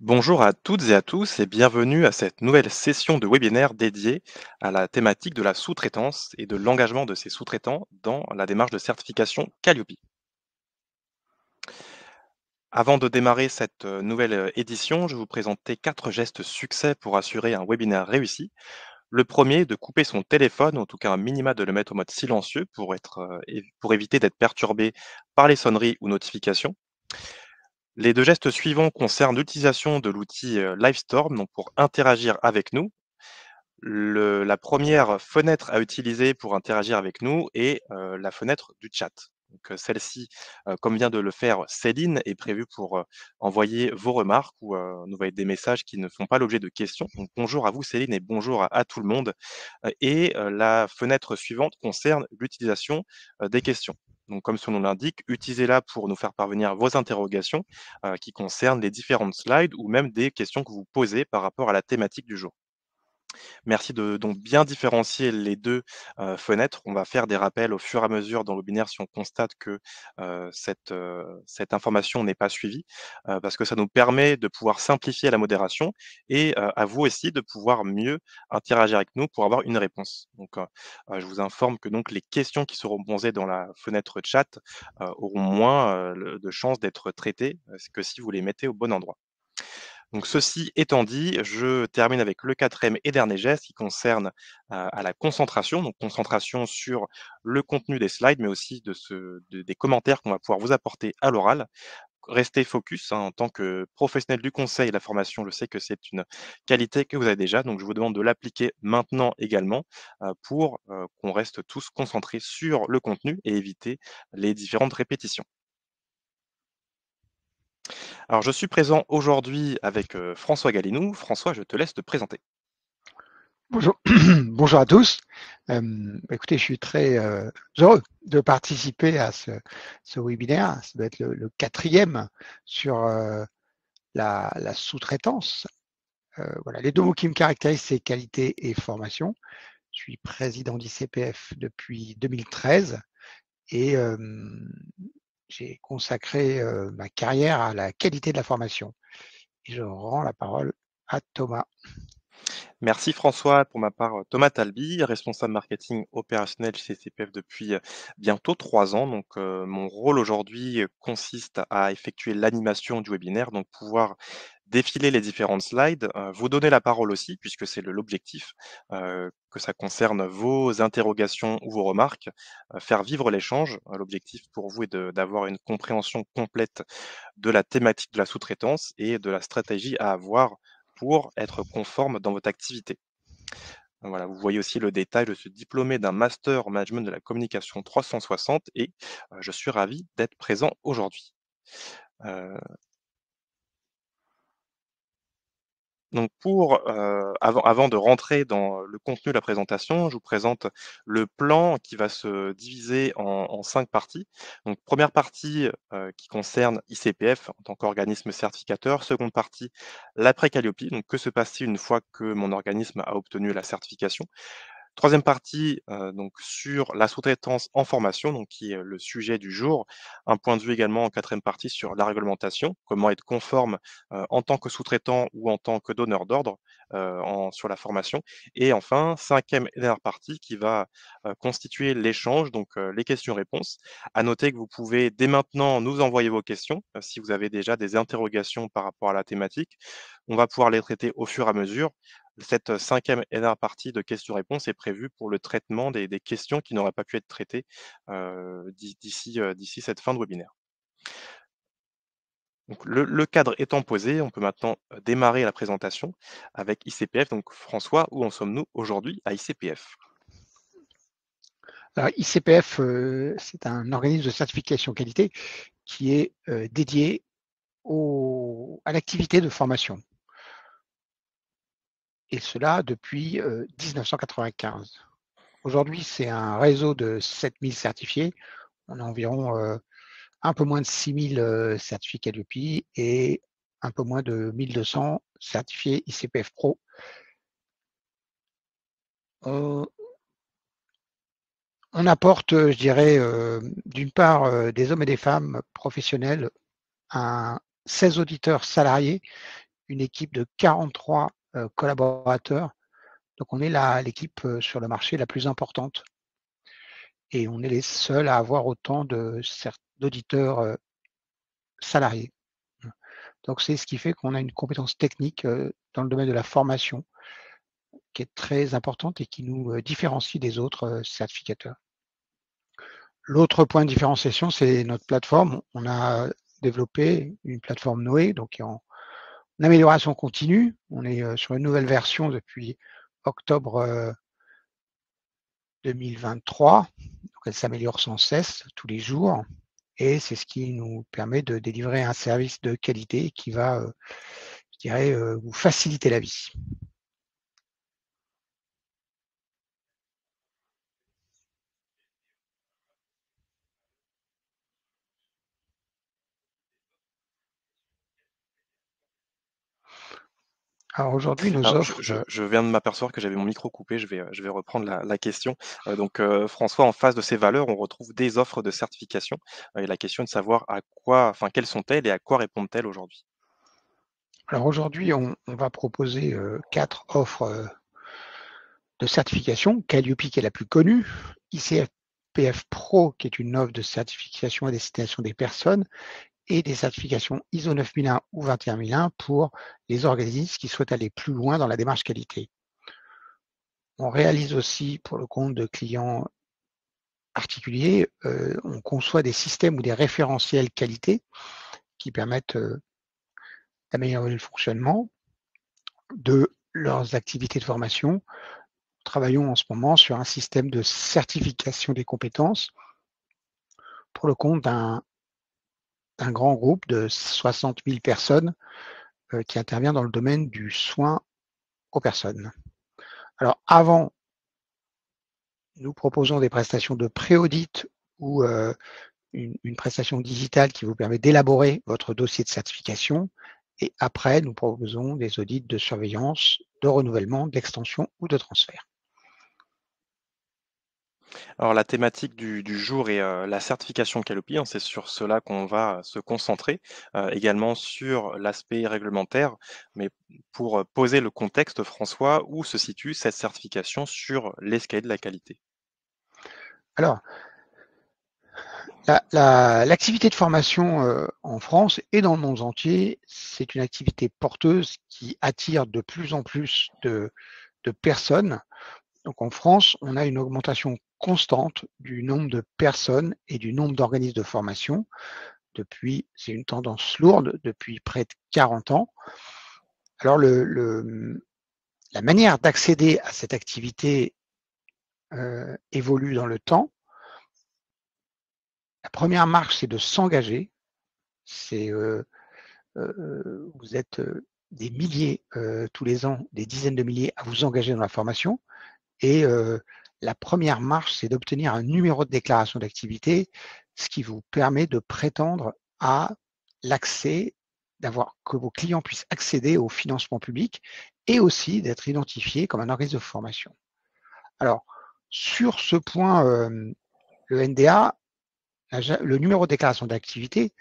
Bonjour à toutes et à tous et bienvenue à cette nouvelle session de webinaire dédiée à la thématique de la sous-traitance et de l'engagement de ces sous-traitants dans la démarche de certification Calliope. Avant de démarrer cette nouvelle édition, je vais vous présenter 4 gestes succès pour assurer un webinaire réussi. Le premier, de couper son téléphone, ou en tout cas un minima de le mettre en mode silencieux pour éviter d'être perturbé par les sonneries ou notifications. Les 2 gestes suivants concernent l'utilisation de l'outil Livestorm donc pour interagir avec nous. La première fenêtre à utiliser pour interagir avec nous est, la fenêtre du chat. Donc, celle-ci, comme vient de le faire Céline, est prévue pour, envoyer vos remarques ou, nous envoyer des messages qui ne font pas l'objet de questions. Donc bonjour à vous Céline et bonjour à tout le monde. La fenêtre suivante concerne l'utilisation, des questions. Donc comme son nom l'indique, utilisez-la pour nous faire parvenir vos interrogations, qui concernent les différentes slides ou même des questions que vous posez par rapport à la thématique du jour. Merci de donc bien différencier les 2 fenêtres. On va faire des rappels au fur et à mesure dans le webinaire si on constate que, cette information n'est pas suivie, parce que ça nous permet de pouvoir simplifier la modération et à vous aussi de pouvoir mieux interagir avec nous pour avoir une réponse. Donc, je vous informe que donc les questions qui seront posées dans la fenêtre chat, auront moins, le de chances d'être traitées, que si vous les mettez au bon endroit. Donc ceci étant dit, je termine avec le quatrième et dernier geste qui concerne, à la concentration. Donc concentration sur le contenu des slides, mais aussi des commentaires qu'on va pouvoir vous apporter à l'oral. Restez focus, hein, en tant que professionnel du conseil et de la formation, je sais que c'est une qualité que vous avez déjà, donc je vous demande de l'appliquer maintenant également, pour, qu'on reste tous concentrés sur le contenu et éviter les différentes répétitions. Alors je suis présent aujourd'hui avec, François Galinou. François, je te laisse te présenter. Bonjour, bonjour à tous. Écoutez, je suis très heureux de participer à ce webinaire. Ça doit être le quatrième sur la sous-traitance. Voilà, les deux mots qui me caractérisent, c'est qualité et formation. Je suis président d'ICPF depuis 2013 et j'ai consacré ma carrière à la qualité de la formation. Et je rends la parole à Thomas. Merci François. Pour ma part, Thomas Talby, responsable marketing opérationnel chez CPF depuis, bientôt 3 ans. Donc, mon rôle aujourd'hui, consiste à effectuer l'animation du webinaire, donc pouvoir défiler les différentes slides, vous donner la parole aussi puisque c'est l'objectif, que ça concerne vos interrogations ou vos remarques, faire vivre l'échange. L'objectif pour vous est d'avoir une compréhension complète de la thématique de la sous-traitance et de la stratégie à avoir pour être conforme dans votre activité. Voilà, vous voyez aussi le détail, je suis diplômé d'un master en management de la communication 360 et je suis ravi d'être présent aujourd'hui. Heu Donc avant de rentrer dans le contenu de la présentation, je vous présente le plan qui va se diviser en 5 parties. Donc première partie, qui concerne ICPF en tant qu'organisme certificateur. Seconde partie, l'après Calliope, donc que se passe-t-il une fois que mon organisme a obtenu la certification? Troisième partie, donc sur la sous-traitance en formation, donc qui est le sujet du jour. Un point de vue également en quatrième partie sur la réglementation, comment être conforme, en tant que sous-traitant ou en tant que donneur d'ordre, sur la formation. Et enfin, cinquième et dernière partie qui va, constituer l'échange, donc les questions-réponses. À noter que vous pouvez dès maintenant nous envoyer vos questions, si vous avez déjà des interrogations par rapport à la thématique. On va pouvoir les traiter au fur et à mesure. Cette cinquième et dernière partie de questions-réponses est prévue pour le traitement des questions qui n'auraient pas pu être traitées, d'ici cette fin de webinaire. Donc le cadre étant posé, on peut maintenant, démarrer la présentation avec ICPF. Donc François, où en sommes-nous aujourd'hui à ICPF? Alors, ICPF, c'est un organisme de certification qualité qui est dédié à l'activité de formation. Et cela depuis 1995. Aujourd'hui, c'est un réseau de 7000 certifiés. On a environ un peu moins de 6000 certifiés Calliope et un peu moins de 1200 certifiés ICPF Pro. On, on apporte, je dirais, d'une part, des hommes et des femmes professionnels, 16 auditeurs salariés, une équipe de 43 collaborateurs. Donc on est l'équipe sur le marché la plus importante et on est les seuls à avoir autant d'auditeurs salariés. Donc c'est ce qui fait qu'on a une compétence technique dans le domaine de la formation qui est très importante et qui nous différencie des autres certificateurs. L'autre point de différenciation, c'est notre plateforme. On a développé une plateforme Noé, donc qui est en amélioration continue. On est sur une nouvelle version depuis octobre 2023. Donc elle s'améliore sans cesse tous les jours et c'est ce qui nous permet de délivrer un service de qualité qui va, je dirais, vous faciliter la vie. Alors aujourd'hui, nos Alors je offres, je je viens de m'apercevoir que j'avais mon micro coupé, je vais reprendre la question. François, en face de ces valeurs, on retrouve des offres de certification, et la question est de savoir quelles sont-elles et à quoi répondent-elles aujourd'hui? alors aujourd'hui, on va proposer 4 offres de certification. Calliope qui est la plus connue, ICFPF Pro qui est une offre de certification à destination des personnes et des certifications ISO 9001 ou 21001 pour les organismes qui souhaitent aller plus loin dans la démarche qualité. On réalise aussi pour le compte de clients particuliers, on conçoit des systèmes ou des référentiels qualité qui permettent d'améliorer le fonctionnement de leurs activités de formation. Travaillons en ce moment sur un système de certification des compétences pour le compte d'un grand groupe de 60 000 personnes qui intervient dans le domaine du soin aux personnes. Alors avant, nous proposons des prestations de pré-audit ou une prestation digitale qui vous permet d'élaborer votre dossier de certification. Et après, nous proposons des audits de surveillance, de renouvellement, d'extension ou de transfert. Alors la thématique du jour est, la certification Calliope, hein, c'est sur cela qu'on va se concentrer, également sur l'aspect réglementaire. Mais pour, poser le contexte, François, où se situe cette certification sur l'escalier de la qualité? Alors, l'activité de formation en France et dans le monde entier, c'est une activité porteuse qui attire de plus en plus de personnes. Donc en France, on a une augmentation constante du nombre de personnes et du nombre d'organismes de formation c'est une tendance lourde depuis près de 40 ans. Alors la manière d'accéder à cette activité évolue dans le temps. La première marche, c'est de s'engager. Vous êtes des milliers tous les ans, des dizaines de milliers à vous engager dans la formation. Et la première marche, c'est d'obtenir un numéro de déclaration d'activité, ce qui vous permet de prétendre à l'accès, que vos clients puissent accéder au financement public et aussi d'être identifié comme un organisme de formation. Alors, sur ce point, le NDA, le numéro de déclaration d'activité,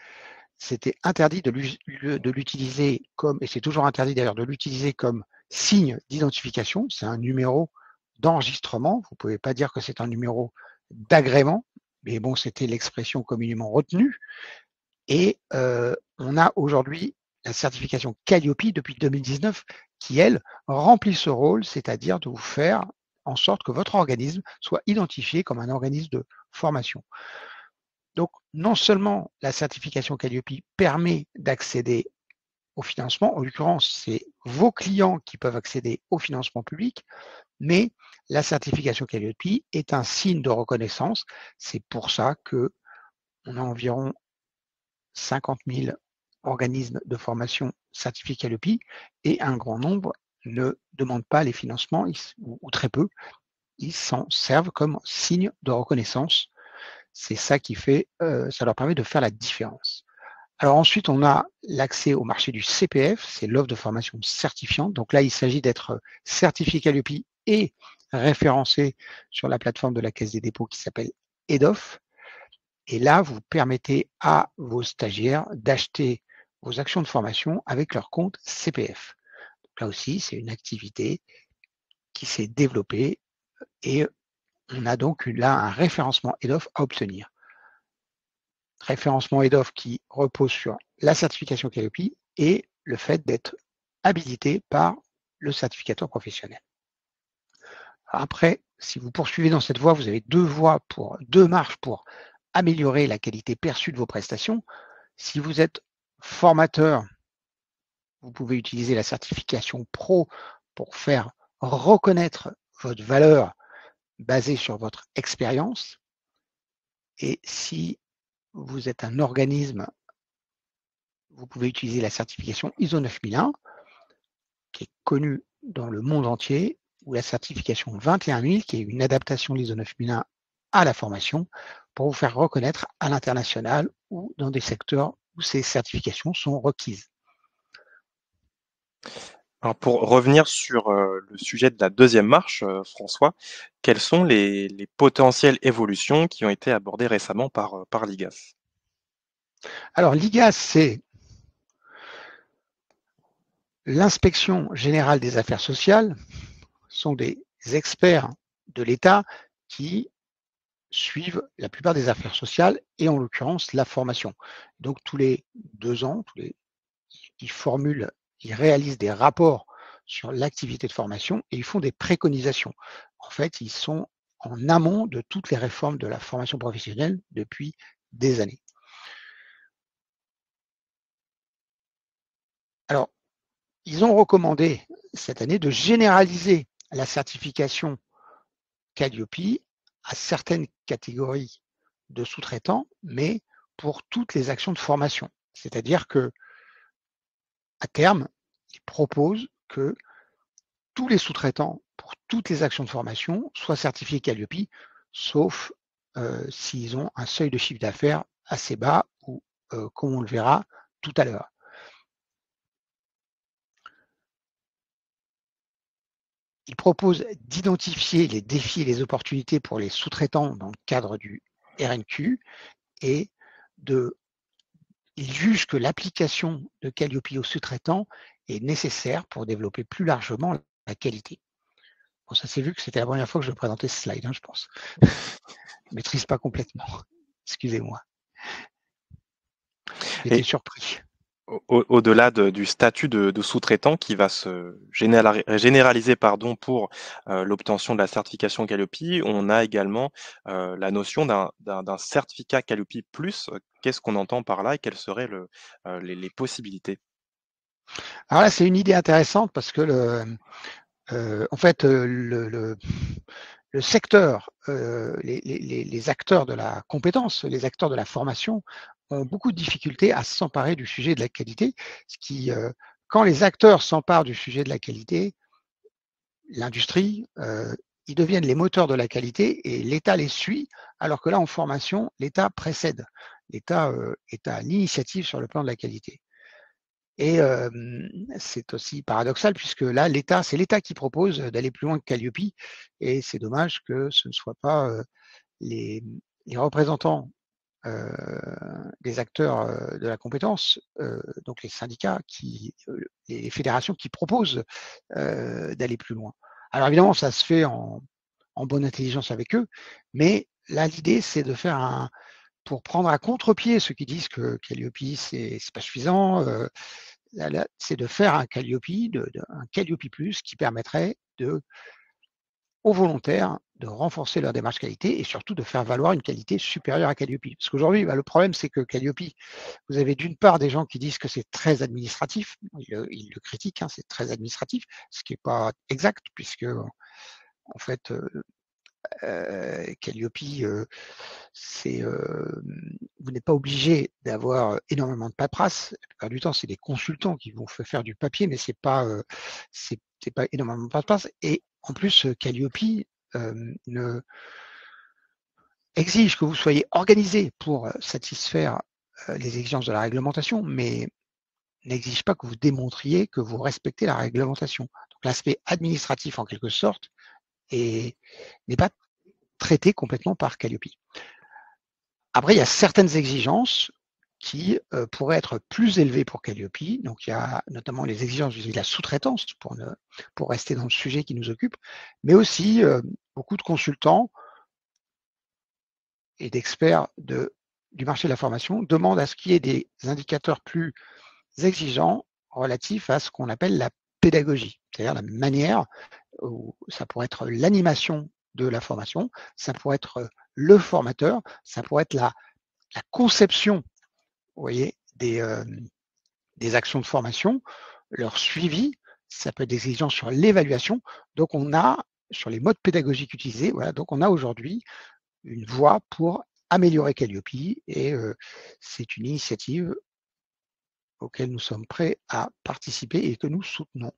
c'était interdit de l'utiliser comme, et c'est toujours interdit d'ailleurs, de l'utiliser comme signe d'identification. C'est un numéro d'enregistrement. Vous ne pouvez pas dire que c'est un numéro d'agrément, mais bon, c'était l'expression communément retenue. Et on a aujourd'hui la certification Calliope depuis 2019 qui, elle, remplit ce rôle, c'est-à-dire de vous faire en sorte que votre organisme soit identifié comme un organisme de formation. Donc, non seulement la certification Calliope permet d'accéder au financement, en l'occurrence, c'est vos clients qui peuvent accéder au financement public, mais la certification Calliope est un signe de reconnaissance. C'est pour ça qu'on a environ 50 000 organismes de formation certifiés Calliope et un grand nombre ne demandent pas les financements ou très peu. Ils s'en servent comme signe de reconnaissance. C'est ça qui fait, ça leur permet de faire la différence. Alors ensuite, on a l'accès au marché du CPF, c'est l'offre de formation certifiante. Donc là, il s'agit d'être certifié Calliope et référencé sur la plateforme de la Caisse des dépôts qui s'appelle EDOF. Et là, vous permettez à vos stagiaires d'acheter vos actions de formation avec leur compte CPF. Donc là aussi, c'est une activité qui s'est développée et on a donc là un référencement EDOF à obtenir. Référencement EDOF qui repose sur la certification Calliope et le fait d'être habilité par le certificateur professionnel. Après, si vous poursuivez dans cette voie, vous avez deux marches pour améliorer la qualité perçue de vos prestations. Si vous êtes formateur, vous pouvez utiliser la certification pro pour faire reconnaître votre valeur basée sur votre expérience. Et si vous êtes un organisme, vous pouvez utiliser la certification ISO 9001, qui est connue dans le monde entier, ou la certification 21000, qui est une adaptation de l'ISO 9001 à la formation, pour vous faire reconnaître à l'international ou dans des secteurs où ces certifications sont requises. Alors pour revenir sur, le sujet de la deuxième marche, François, quelles sont les potentielles évolutions qui ont été abordées récemment par l'IGAS? Alors, l'IGAS, c'est l'inspection générale des affaires sociales, sont des experts de l'État qui suivent la plupart des affaires sociales et en l'occurrence la formation. Donc tous les 2 ans, ils réalisent des rapports sur l'activité de formation et ils font des préconisations. En fait, ils sont en amont de toutes les réformes de la formation professionnelle depuis des années. Alors, ils ont recommandé cette année de généraliser la certification Calliope à certaines catégories de sous-traitants, mais pour toutes les actions de formation. C'est-à-dire que à terme, ils proposent que tous les sous-traitants pour toutes les actions de formation soient certifiés Calliope, sauf s'ils ont un seuil de chiffre d'affaires assez bas ou, comme on le verra tout à l'heure. Il propose d'identifier les défis et les opportunités pour les sous-traitants dans le cadre du RNQ et il juge que l'application de Calliope aux sous-traitants est nécessaire pour développer plus largement la qualité. Bon, ça s'est vu que c'était la première fois que je présentais ce slide, je pense. Je ne maîtrise pas complètement. Excusez-moi. J'étais Et surpris. au-delà du statut de sous-traitant qui va se généraliser pardon, pour l'obtention de la certification Calliope, on a également la notion d'un certificat Calliope plus. Qu'est-ce qu'on entend par là et quelles seraient les possibilités? Alors là, c'est une idée intéressante parce que en fait, le secteur, les acteurs de la compétence, les acteurs de la formation ont beaucoup de difficultés à s'emparer du sujet de la qualité, ce qui, quand les acteurs s'emparent du sujet de la qualité, l'industrie, ils deviennent les moteurs de la qualité et l'État les suit, alors que là, en formation, l'État précède. L'État est à l'initiative sur le plan de la qualité. Et c'est aussi paradoxal puisque là, c'est l'État qui propose d'aller plus loin que Calliope et c'est dommage que ce ne soit pas les, les représentants des acteurs de la compétence, donc les syndicats, les fédérations qui proposent d'aller plus loin. Alors évidemment, ça se fait en bonne intelligence avec eux, mais là, l'idée, c'est de faire pour prendre à contre-pied ceux qui disent que Calliope, c'est pas suffisant, c'est de faire un Calliope, un Calliope Plus qui permettrait aux volontaires de renforcer leur démarche qualité et surtout de faire valoir une qualité supérieure à Calliope. Parce qu'aujourd'hui, le problème, c'est que Calliope, vous avez d'une part des gens qui disent que c'est très administratif, ils le critiquent, c'est très administratif, ce qui n'est pas exact, puisque en fait, Calliope, vous n'êtes pas obligé d'avoir énormément de paperasse. La plupart du temps, c'est des consultants qui vont faire du papier, mais c'est pas énormément de paperasse. Et en plus, Calliope exige que vous soyez organisé pour satisfaire les exigences de la réglementation, mais n'exige pas que vous démontriez que vous respectez la réglementation. Donc l'aspect administratif, en quelque sorte, n'est pas traité complètement par Calliope. Après, il y a certaines exigences qui pourraient être plus élevées pour Calliope. Donc, il y a notamment les exigences vis-à-vis de la sous-traitance pour rester dans le sujet qui nous occupe, mais aussi beaucoup de consultants et d'experts du marché de la formation demandent à ce qu'il y ait des indicateurs plus exigeants relatifs à ce qu'on appelle la pédagogie, c'est-à-dire la manière où ça pourrait être l'animation de la formation, ça pourrait être le formateur, ça pourrait être la conception, vous voyez, des actions de formation, leur suivi, ça peut être des exigences sur l'évaluation. Donc, on a, sur les modes pédagogiques utilisés, voilà, donc on a aujourd'hui une voie pour améliorer Calliope et c'est une initiative auquel nous sommes prêts à participer et que nous soutenons.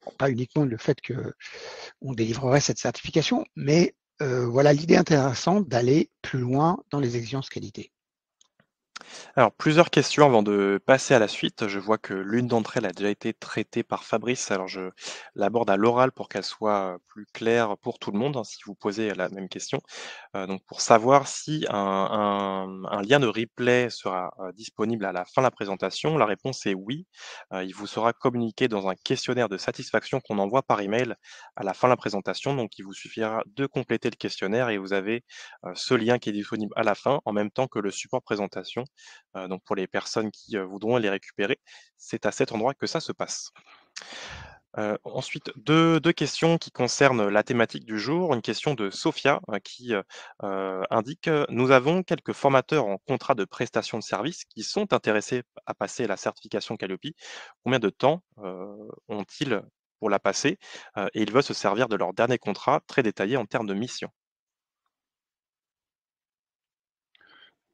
Bon, pas uniquement le fait qu'on délivrerait cette certification, mais voilà l'idée intéressante d'aller plus loin dans les exigences qualité. Alors, plusieurs questions avant de passer à la suite. Je vois que l'une d'entre elles a déjà été traitée par Fabrice, alors je l'aborde à l'oral pour qu'elle soit plus claire pour tout le monde, hein, si vous posez la même question. Donc pour savoir si un lien de replay sera, disponible à la fin de la présentation, la réponse est oui. Il vous sera communiqué dans un questionnaire de satisfaction qu'on envoie par email à la fin de la présentation. Donc il vous suffira de compléter le questionnaire et vous avez, ce lien qui est disponible à la fin, en même temps que le support présentation. Donc pour les personnes qui, voudront les récupérer, c'est à cet endroit que ça se passe. Ensuite, deux questions qui concernent la thématique du jour. Une question de Sophia, qui, indique: «Nous avons quelques formateurs en contrat de prestation de services qui sont intéressés à passer la certification Calliope. Combien de temps, ont-ils pour la passer?» Et ils veulent se servir de leur dernier contrat très détaillé en termes de mission.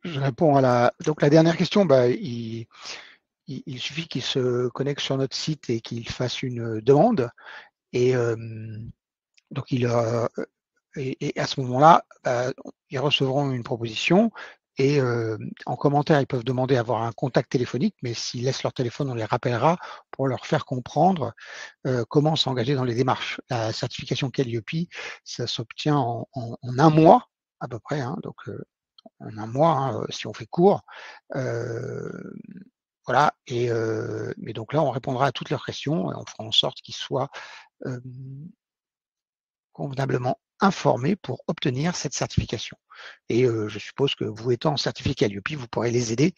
Je réponds donc la dernière question, bah, il suffit qu'il se connecte sur notre site et qu'il fasse une demande et donc et à ce moment-là, ils recevront une proposition et en commentaire, ils peuvent demander à avoir un contact téléphonique, mais s'ils laissent leur téléphone, on les rappellera pour leur faire comprendre comment s'engager dans les démarches. La certification Calliope, ça s'obtient en 1 mois à peu près, hein, donc en 1 mois, hein, si on fait court. Heu, voilà mais donc là, on répondra à toutes leurs questions et on fera en sorte qu'ils soient, hem, convenablement informés pour obtenir cette certification et je suppose que vous étant certifié Calliope, vous pourrez les aider,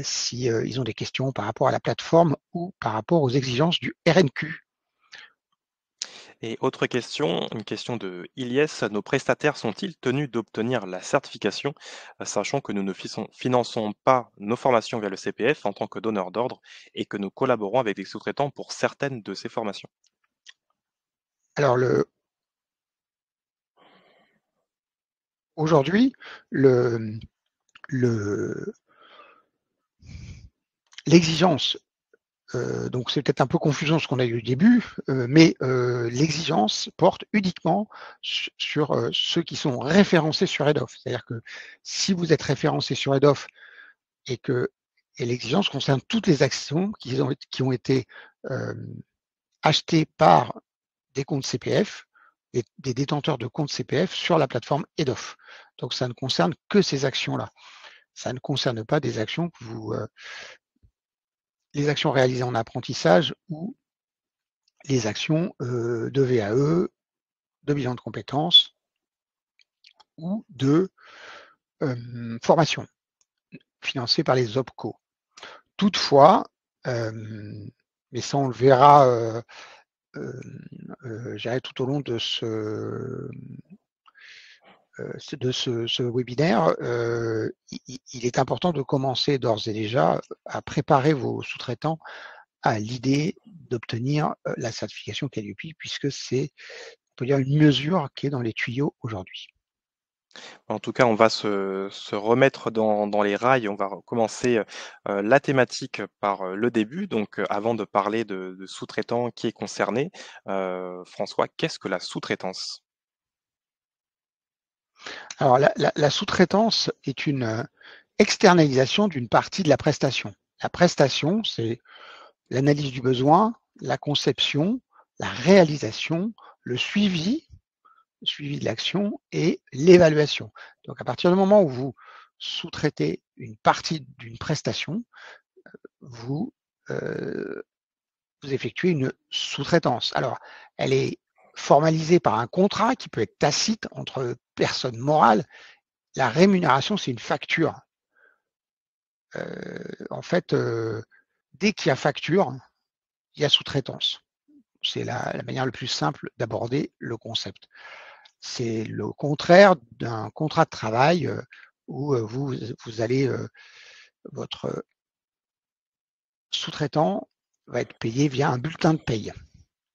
si, ils ont des questions par rapport à la plateforme ou par rapport aux exigences du RNQ. Et autre question, une question de Ilyes: «Nos prestataires sont-ils tenus d'obtenir la certification, sachant que nous ne finançons pas nos formations via le CPF en tant que donneur d'ordre et que nous collaborons avec des sous-traitants pour certaines de ces formations?» Alors aujourd'hui, le le l'exigence, donc c'est peut-être un peu confusion ce qu'on a eu au début, mais l'exigence porte uniquement sur, ceux qui sont référencés sur Hedoff. C'est-à-dire que si vous êtes référencé sur Hedoff et que et l'exigence concerne toutes les actions qui ont été, hem, achetées par des comptes CPF, des détenteurs de comptes CPF sur la plateforme Hedoff. Donc ça ne concerne que ces actions-là. Ça ne concerne pas des actions que les actions réalisées en apprentissage ou les actions, de VAE, de bilan de compétences ou de, formation financées par les OPCO. Toutefois, hem, mais ça on le verra, je dirais tout au long de ce webinaire, il est important de commencer d'ores et déjà à préparer vos sous-traitants à l'idée d'obtenir, la certification Calliope puisque c'est, on peut dire, une mesure qui est dans les tuyaux aujourd'hui. En tout cas, on va se remettre dans les rails. On va commencer la thématique par, le début. Donc, avant de parler de sous-traitant qui est concerné, François, qu'est-ce que la sous-traitance? Alors la sous-traitance est une, externalisation d'une partie de la prestation. La prestation, c'est l'analyse du besoin, la conception, la réalisation, le suivi de l'action et l'évaluation. Donc à partir du moment où vous sous-traiter une partie d'une prestation, vous, vous effectuez une sous-traitance. Alors, elle est formalisée par un contrat qui peut être tacite entre personnes morales. La rémunération, c'est une facture. En fait, dès qu'il y a facture, il y a sous-traitance. C'est la manière la plus simple d'aborder le concept. C'est le contraire d'un contrat de travail où vous allez, votre sous-traitant va être payé via un bulletin de paye.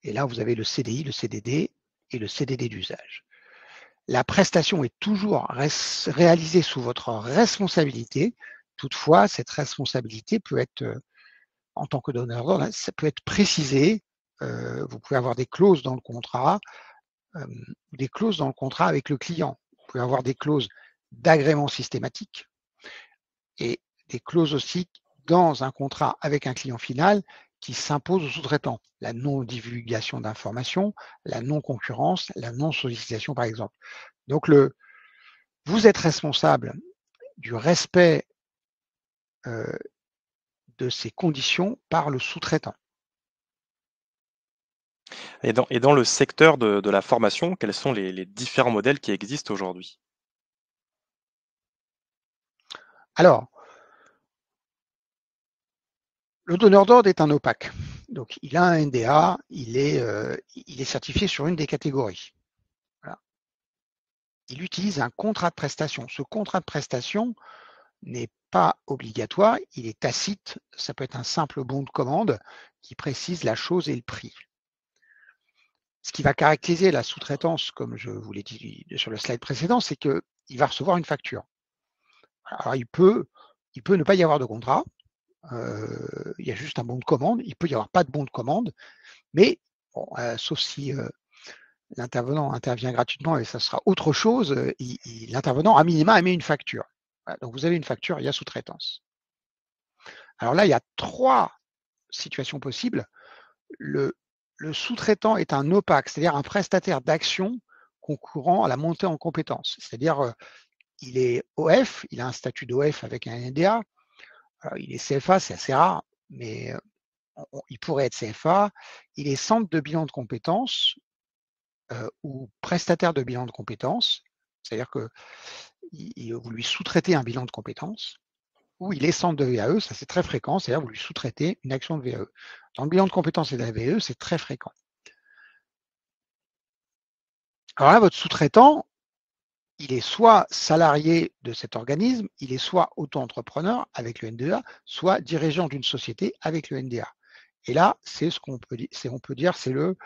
Et là, vous avez le CDI, le CDD et le CDD d'usage. La prestation est toujours réalisée sous votre responsabilité. Toutefois, cette responsabilité peut être, en tant que donneur d'ordre, ça peut être précisé. Vous pouvez avoir des clauses dans le contrat, des clauses dans le contrat avec le client. Vous pouvez avoir des clauses d'agrément systématique et des clauses aussi dans un contrat avec un client final qui s'impose aux sous-traitants. La non-divulgation d'informations, la non-concurrence, la non-sollicitation par exemple. Donc vous êtes responsable du respect de ces conditions par le sous-traitant. Et dans le secteur de la formation, quels sont les différents modèles qui existent aujourd'hui? Alors, le donneur d'ordre est un OPAC. Donc, il a un NDA, il est certifié sur une des catégories. Voilà. Il utilise un contrat de prestation. Ce contrat de prestation n'est pas obligatoire, il est tacite. Ça peut être un simple bon de commande qui précise la chose et le prix. Ce qui va caractériser la sous-traitance, comme je vous l'ai dit sur le slide précédent, c'est qu'il va recevoir une facture. Alors, il peut ne pas y avoir de contrat. Il y a juste un bon de commande. Il peut y avoir pas de bon de commande, mais bon, sauf si l'intervenant intervient gratuitement et ça sera autre chose, l'intervenant à minima émet une facture. Voilà, donc vous avez une facture, il y a sous-traitance. Alors là, il y a 3 situations possibles. Le sous-traitant est un OPAC, c'est-à-dire un prestataire d'action concourant à la montée en compétences. C'est-à-dire, il est OF, il a un statut d'OF avec un NDA. Alors, il est CFA, c'est assez rare, mais il pourrait être CFA. Il est centre de bilan de compétences ou prestataire de bilan de compétences, c'est-à-dire que vous lui sous-traitez un bilan de compétences, ou il est centre de VAE, ça c'est très fréquent, c'est-à-dire vous lui sous-traitez une action de VAE. Dans le bilan de compétences et de la VAE, c'est très fréquent. Alors là, votre sous-traitant, il est soit salarié de cet organisme, il est soit auto-entrepreneur avec le NDA, soit dirigeant d'une société avec le NDA. Et là, c'est ce qu'on peut dire, c'est le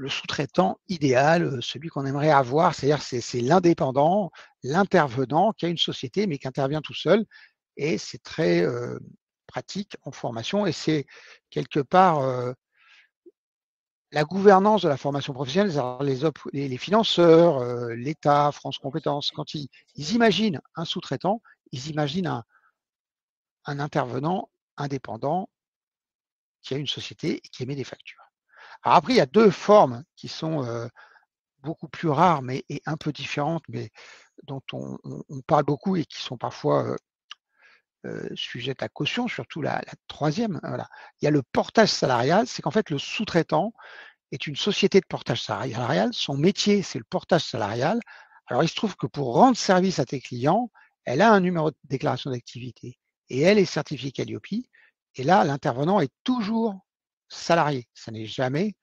sous-traitant idéal, celui qu'on aimerait avoir, c'est-à-dire c'est l'indépendant, l'intervenant qui a une société mais qui intervient tout seul. Et c'est très pratique en formation et c'est quelque part la gouvernance de la formation professionnelle, les financeurs, l'État, France Compétences, quand ils imaginent un sous-traitant, ils imaginent un intervenant indépendant qui a une société et qui émet des factures. Alors après, il y a 2 formes qui sont beaucoup plus rares mais et un peu différentes, mais dont on parle beaucoup et qui sont parfois sujettes à caution, surtout la troisième. Voilà. Il y a le portage salarial, c'est qu'en fait le sous-traitant est une société de portage salarial. Son métier, c'est le portage salarial. Alors, il se trouve que pour rendre service à tes clients, elle a un numéro de déclaration d'activité et elle est certifiée Calliope. Et là, l'intervenant est toujours salarié. Ça n'est jamais,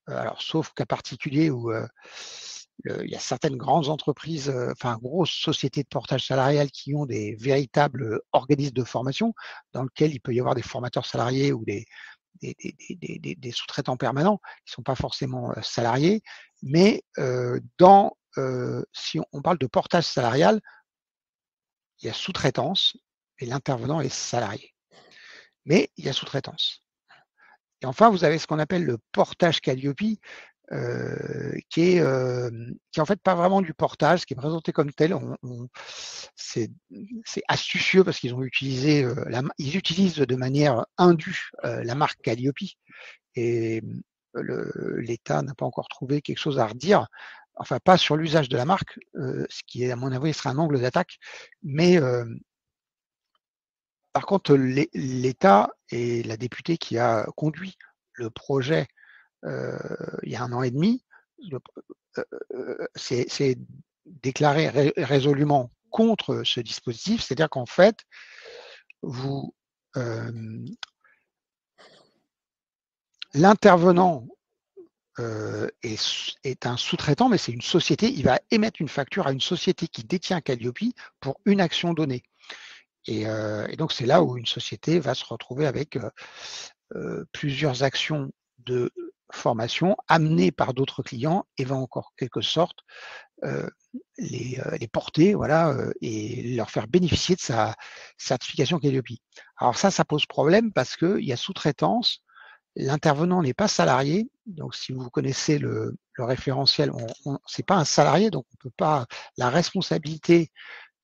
alors sauf cas particulier où il y a certaines grandes entreprises, enfin grosses sociétés de portage salarial qui ont des véritables organismes de formation dans lesquels il peut y avoir des formateurs salariés ou des sous-traitants permanents qui ne sont pas forcément salariés, mais si on parle de portage salarial, il y a sous-traitance et l'intervenant est salarié. Mais il y a sous-traitance. Et enfin, vous avez ce qu'on appelle le portage Calliope, qui est en fait pas vraiment du portage, qui est présenté comme tel. C'est astucieux parce qu'ils ont utilisé, ils utilisent de manière indue la marque Calliope et l'État n'a pas encore trouvé quelque chose à redire. enfin pas sur l'usage de la marque, ce qui est à mon avis serait un angle d'attaque, mais par contre l'État et la députée qui a conduit le projet il y a 1 an et demi, s'est déclaré résolument contre ce dispositif, c'est-à-dire qu'en fait, vous l'intervenant est un sous-traitant, mais c'est une société. Il va émettre une facture à une société qui détient Calliope pour une action donnée. Et donc, c'est là où une société va se retrouver avec plusieurs actions de formation amenées par d'autres clients et va encore quelque sorte les porter, voilà, et leur faire bénéficier de sa certification Calliope. Alors ça pose problème parce qu'il y a sous-traitance. L'intervenant n'est pas salarié, donc si vous connaissez le référentiel, c'est pas un salarié, donc on peut pas. La responsabilité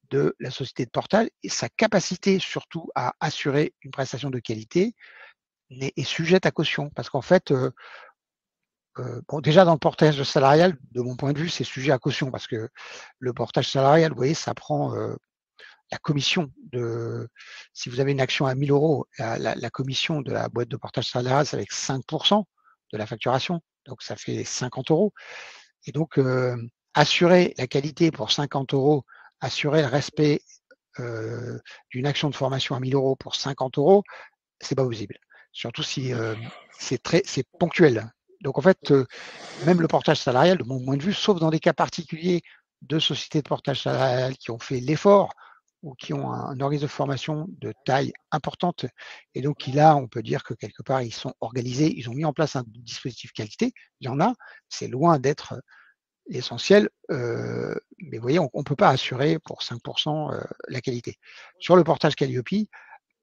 de la société de portage et sa capacité surtout à assurer une prestation de qualité est sujette à caution, parce qu'en fait, bon, déjà dans le portage salarial, de mon point de vue, c'est sujet à caution, parce que le portage salarial, vous voyez, ça prend la commission de, si vous avez une action à 1 000 euros, la commission de la boîte de portage salarial, c'est avec 5% de la facturation. Donc, ça fait 50 euros. Et donc, assurer la qualité pour 50 euros, assurer le respect d'une action de formation à 1 000 euros pour 50 euros, c'est pas possible. Surtout si c'est ponctuel. Donc, en fait, même le portage salarial, de mon point de vue, sauf dans des cas particuliers de sociétés de portage salarial qui ont fait l'effort ou qui ont un organisme de formation de taille importante, et donc qui là, on peut dire que quelque part, ils sont organisés, ils ont mis en place un dispositif qualité, il y en a, c'est loin d'être l'essentiel, mais vous voyez, on ne peut pas assurer pour 5% la qualité. Sur le portage Calliope,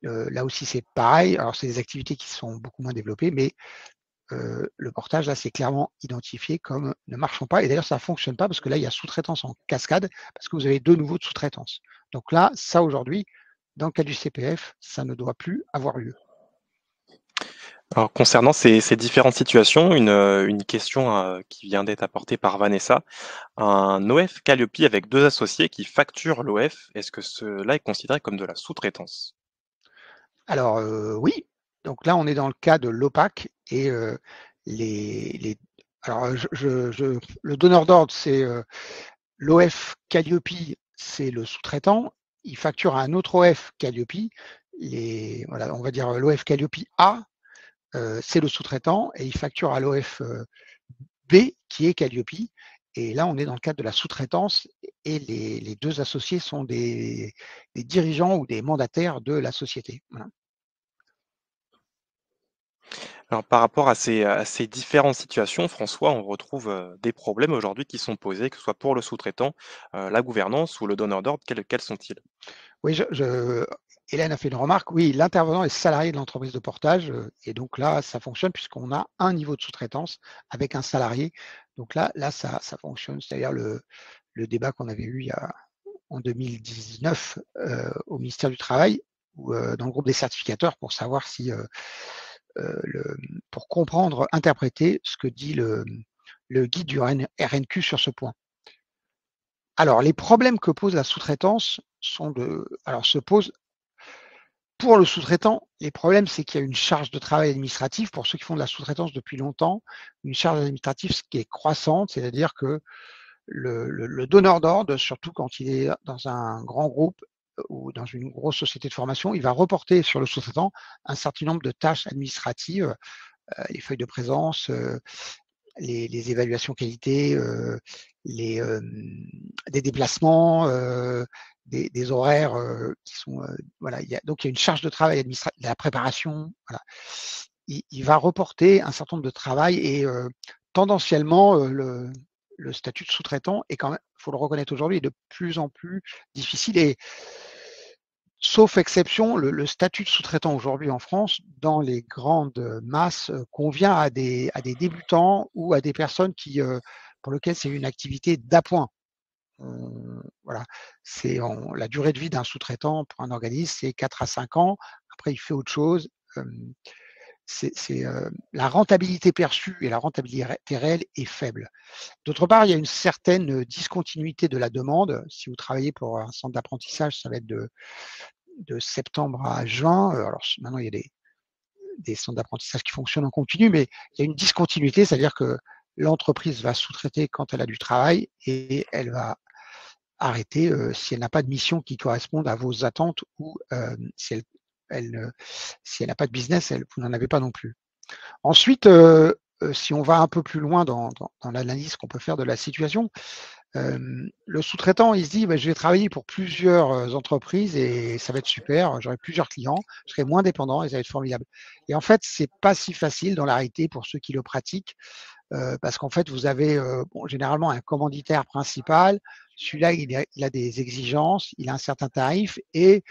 là aussi c'est pareil, alors c'est des activités qui sont beaucoup moins développées, mais le portage, là, c'est clairement identifié comme ne marchant pas. Et d'ailleurs, ça ne fonctionne pas parce que là, il y a sous-traitance en cascade parce que vous avez 2 niveaux de sous-traitance. Donc là, ça aujourd'hui, dans le cas du CPF, ça ne doit plus avoir lieu. Alors concernant ces différentes situations, une question, qui vient d'être apportée par Vanessa. Un OF Calliope avec 2 associés qui facturent l'OF, est-ce que cela est considéré comme de la sous-traitance? Alors oui, donc là, on est dans le cas de l'OPAC et les alors le donneur d'ordre, c'est l'OF Calliope, c'est le sous-traitant. Il facture à un autre OF Calliope. Voilà, on va dire l'OF Calliope A, c'est le sous-traitant et il facture à l'OF B qui est Calliope. Et là, on est dans le cadre de la sous-traitance et les 2 associés sont des dirigeants ou des mandataires de la société. Voilà. Alors par rapport à ces différentes situations, François, on retrouve, des problèmes aujourd'hui qui sont posés, que ce soit pour le sous-traitant, la gouvernance ou le donneur d'ordre, quels sont-ils? Oui, Hélène a fait une remarque. Oui, l'intervenant est salarié de l'entreprise de portage et donc là, ça fonctionne puisqu'on a un niveau de sous-traitance avec un salarié. Donc là, ça fonctionne. C'est-à-dire le débat qu'on avait eu en 2019 au ministère du Travail ou dans le groupe des certificateurs pour savoir si, pour comprendre, interpréter ce que dit le guide du RNQ sur ce point. Alors, les problèmes que pose la sous-traitance se posent pour le sous-traitant. Les problèmes, c'est qu'il y a une charge de travail administrative pour ceux qui font de la sous-traitance depuis longtemps, une charge administrative qui est croissante, c'est-à-dire que le donneur d'ordre, surtout quand il est dans un grand groupe ou dans une grosse société de formation, il va reporter sur le sous-traitant un certain nombre de tâches administratives, les feuilles de présence, les évaluations qualité, des déplacements, des horaires qui sont voilà. Donc il y a une charge de travail administrative, la préparation. Voilà. Il va reporter un certain nombre de travail et tendanciellement le statut de sous-traitant est quand même, il faut le reconnaître aujourd'hui, est de plus en plus difficile et sauf exception, le statut de sous-traitant aujourd'hui en France, dans les grandes masses, convient à des débutants ou à des personnes pour lesquelles c'est une activité d'appoint. Voilà, la durée de vie d'un sous-traitant pour un organisme, c'est 4 à 5 ans. Après, il fait autre chose. la rentabilité perçue et la rentabilité réelle est faible. D'autre part, il y a une certaine discontinuité de la demande. Si vous travaillez pour un centre d'apprentissage, ça va être de septembre à juin. Alors maintenant, il y a des centres d'apprentissage qui fonctionnent en continu, mais il y a une discontinuité, c'est-à-dire que l'entreprise va sous-traiter quand elle a du travail et elle va arrêter si elle n'a pas de mission qui corresponde à vos attentes ou si elle n'a pas de business, vous n'en avez pas non plus. Ensuite, si on va un peu plus loin dans l'analyse qu'on peut faire de la situation, le sous-traitant, il se dit, je vais travailler pour plusieurs entreprises et ça va être super, j'aurai plusieurs clients, je serai moins dépendant et ça va être formidable. Et en fait, c'est pas si facile dans la réalité pour ceux qui le pratiquent, parce qu'en fait, vous avez généralement un commanditaire principal, celui-là, il a des exigences, il a un certain tarif et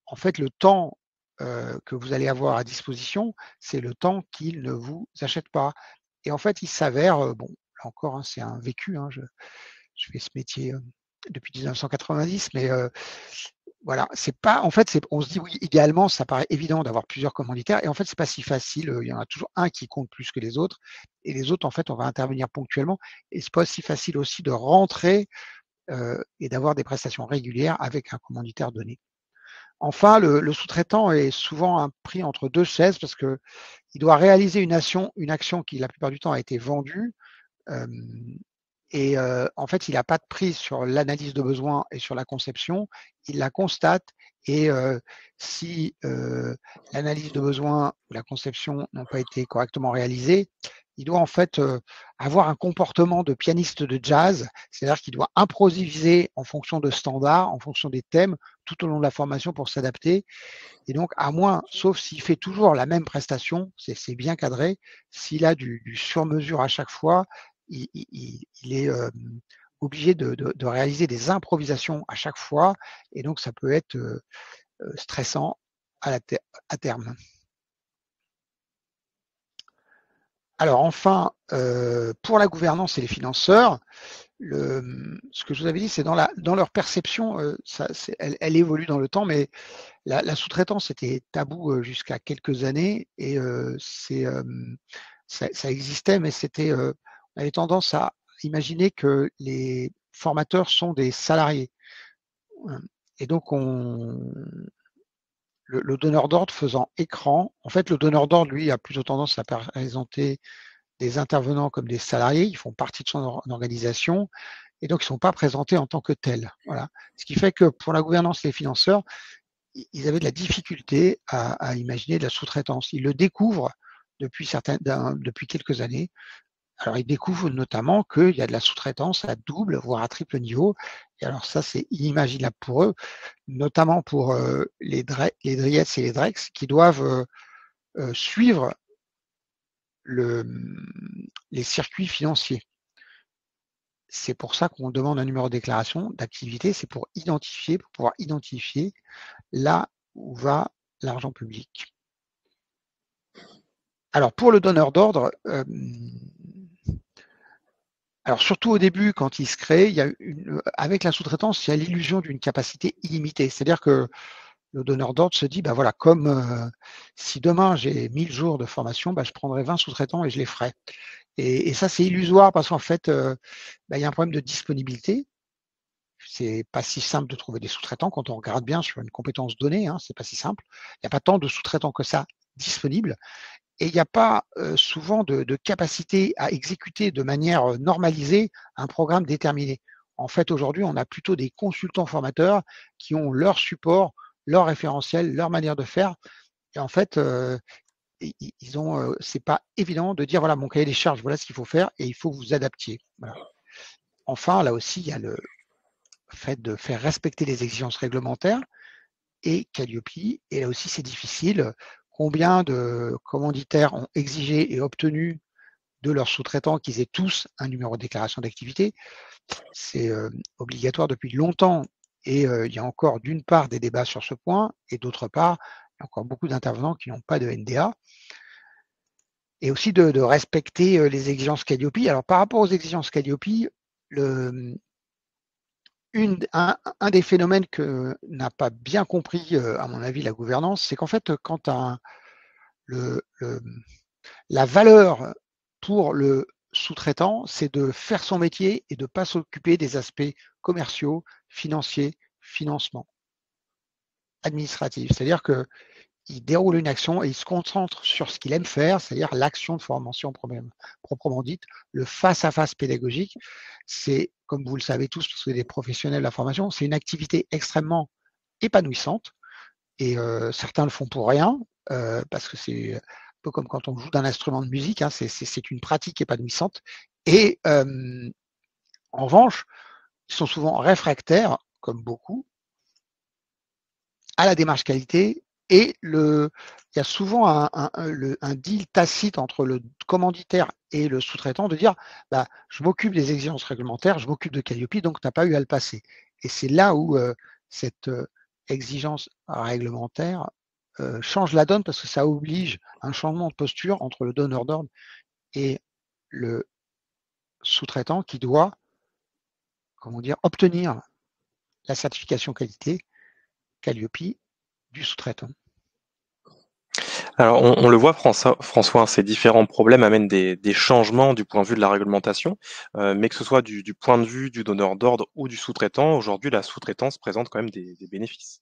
en fait, le temps que vous allez avoir à disposition, c'est le temps qu'il ne vous achète pas. Et en fait, il s'avère, bon, là encore, hein, c'est un vécu, hein, je fais ce métier depuis 1990, mais voilà, c'est pas, en fait, on se dit oui, idéalement, ça paraît évident d'avoir plusieurs commanditaires, et en fait, c'est pas si facile. Il y en a toujours un qui compte plus que les autres, et les autres, en fait, on va intervenir ponctuellement, et c'est pas si facile aussi de rentrer et d'avoir des prestations régulières avec un commanditaire donné. Enfin, le sous-traitant est souvent pris entre deux chaises parce que il doit réaliser une action qui, la plupart du temps, a été vendue. Et en fait, il n'a pas de prise sur l'analyse de besoin et sur la conception. Il la constate et si l'analyse de besoin ou la conception n'ont pas été correctement réalisées, il doit en fait avoir un comportement de pianiste de jazz, c'est-à-dire qu'il doit improviser en fonction de standards, en fonction des thèmes, tout au long de la formation pour s'adapter. Et donc, à moins, sauf s'il fait toujours la même prestation, c'est bien cadré, s'il a du sur-mesure à chaque fois, il est obligé de réaliser des improvisations à chaque fois, et donc ça peut être stressant à terme. Alors enfin, pour la gouvernance et les financeurs, ce que je vous avais dit, c'est dans leur perception, elle évolue dans le temps, mais la sous-traitance était tabou jusqu'à quelques années et ça existait, mais on avait tendance à imaginer que les formateurs sont des salariés. Et donc, le donneur d'ordre faisant écran, en fait, le donneur d'ordre, lui, a plutôt tendance à présenter des intervenants comme des salariés, ils font partie de son organisation et donc ils ne sont pas présentés en tant que tels. Voilà. Ce qui fait que pour la gouvernance et les financeurs, ils avaient de la difficulté à imaginer de la sous-traitance. Ils le découvrent depuis quelques années. Alors, ils découvrent notamment qu'il y a de la sous-traitance à double, voire à triple niveau. Et alors ça, c'est inimaginable pour eux, notamment pour les DRIETS et les DREX qui doivent suivre les circuits financiers. C'est pour ça qu'on demande un numéro de déclaration d'activité, c'est pour pouvoir identifier là où va l'argent public. Alors pour le donneur d'ordre, alors surtout au début, quand il se crée, avec la sous-traitance, il y a l'illusion d'une capacité illimitée. C'est-à-dire que le donneur d'ordre se dit, voilà, comme si demain j'ai 1000 jours de formation, je prendrai 20 sous-traitants et je les ferai. Et ça, c'est illusoire parce qu'en fait, il y a un problème de disponibilité. C'est pas si simple de trouver des sous-traitants quand on regarde bien sur une compétence donnée, hein, c'est pas si simple. Il n'y a pas tant de sous-traitants que ça disponibles. Et il n'y a pas souvent de capacité à exécuter de manière normalisée un programme déterminé. En fait, aujourd'hui, on a plutôt des consultants formateurs qui ont leur support, leur référentiel, leur manière de faire. Et en fait, c'est pas évident de dire voilà, mon cahier des charges, voilà ce qu'il faut faire et il faut que vous adaptiez. Voilà. Enfin, là aussi, il y a le fait de faire respecter les exigences réglementaires et Calliope. Et là aussi, c'est difficile. Combien de commanditaires ont exigé et obtenu de leurs sous-traitants qu'ils aient tous un numéro de déclaration d'activité? C'est obligatoire depuis longtemps. Et il y a encore d'une part des débats sur ce point, et d'autre part, il y a encore beaucoup d'intervenants qui n'ont pas de NDA. Et aussi de respecter les exigences Calliope. Alors par rapport aux exigences Calliope, un des phénomènes que n'a pas bien compris, à mon avis, la gouvernance, c'est qu'en fait, quand la valeur pour le sous-traitant, c'est de faire son métier et de ne pas s'occuper des aspects commerciaux, financiers, financement, administratifs. C'est-à-dire qu'il déroule une action et il se concentre sur ce qu'il aime faire, c'est-à-dire l'action de formation proprement dite, le face-à-face pédagogique. C'est, comme vous le savez tous, parce que des professionnels de la formation, c'est une activité extrêmement épanouissante et certains le font pour rien, parce que c'est un peu comme quand on joue d'un instrument de musique, hein, c'est une pratique épanouissante. Et en revanche, ils sont souvent réfractaires, comme beaucoup, à la démarche qualité et il y a souvent un deal tacite entre le commanditaire et le sous-traitant de dire bah, je m'occupe des exigences réglementaires, je m'occupe de Calliope, donc tu n'as pas eu à le passer. Et c'est là où cette exigence réglementaire change la donne parce que ça oblige un changement de posture entre le donneur d'ordre et le sous-traitant qui doit, comment dire, obtenir la certification qualité Calliope du sous-traitant. Alors, on le voit, François, hein, ces différents problèmes amènent des changements du point de vue de la réglementation, mais que ce soit du point de vue du donneur d'ordre ou du sous-traitant, aujourd'hui, la sous-traitance présente quand même des bénéfices.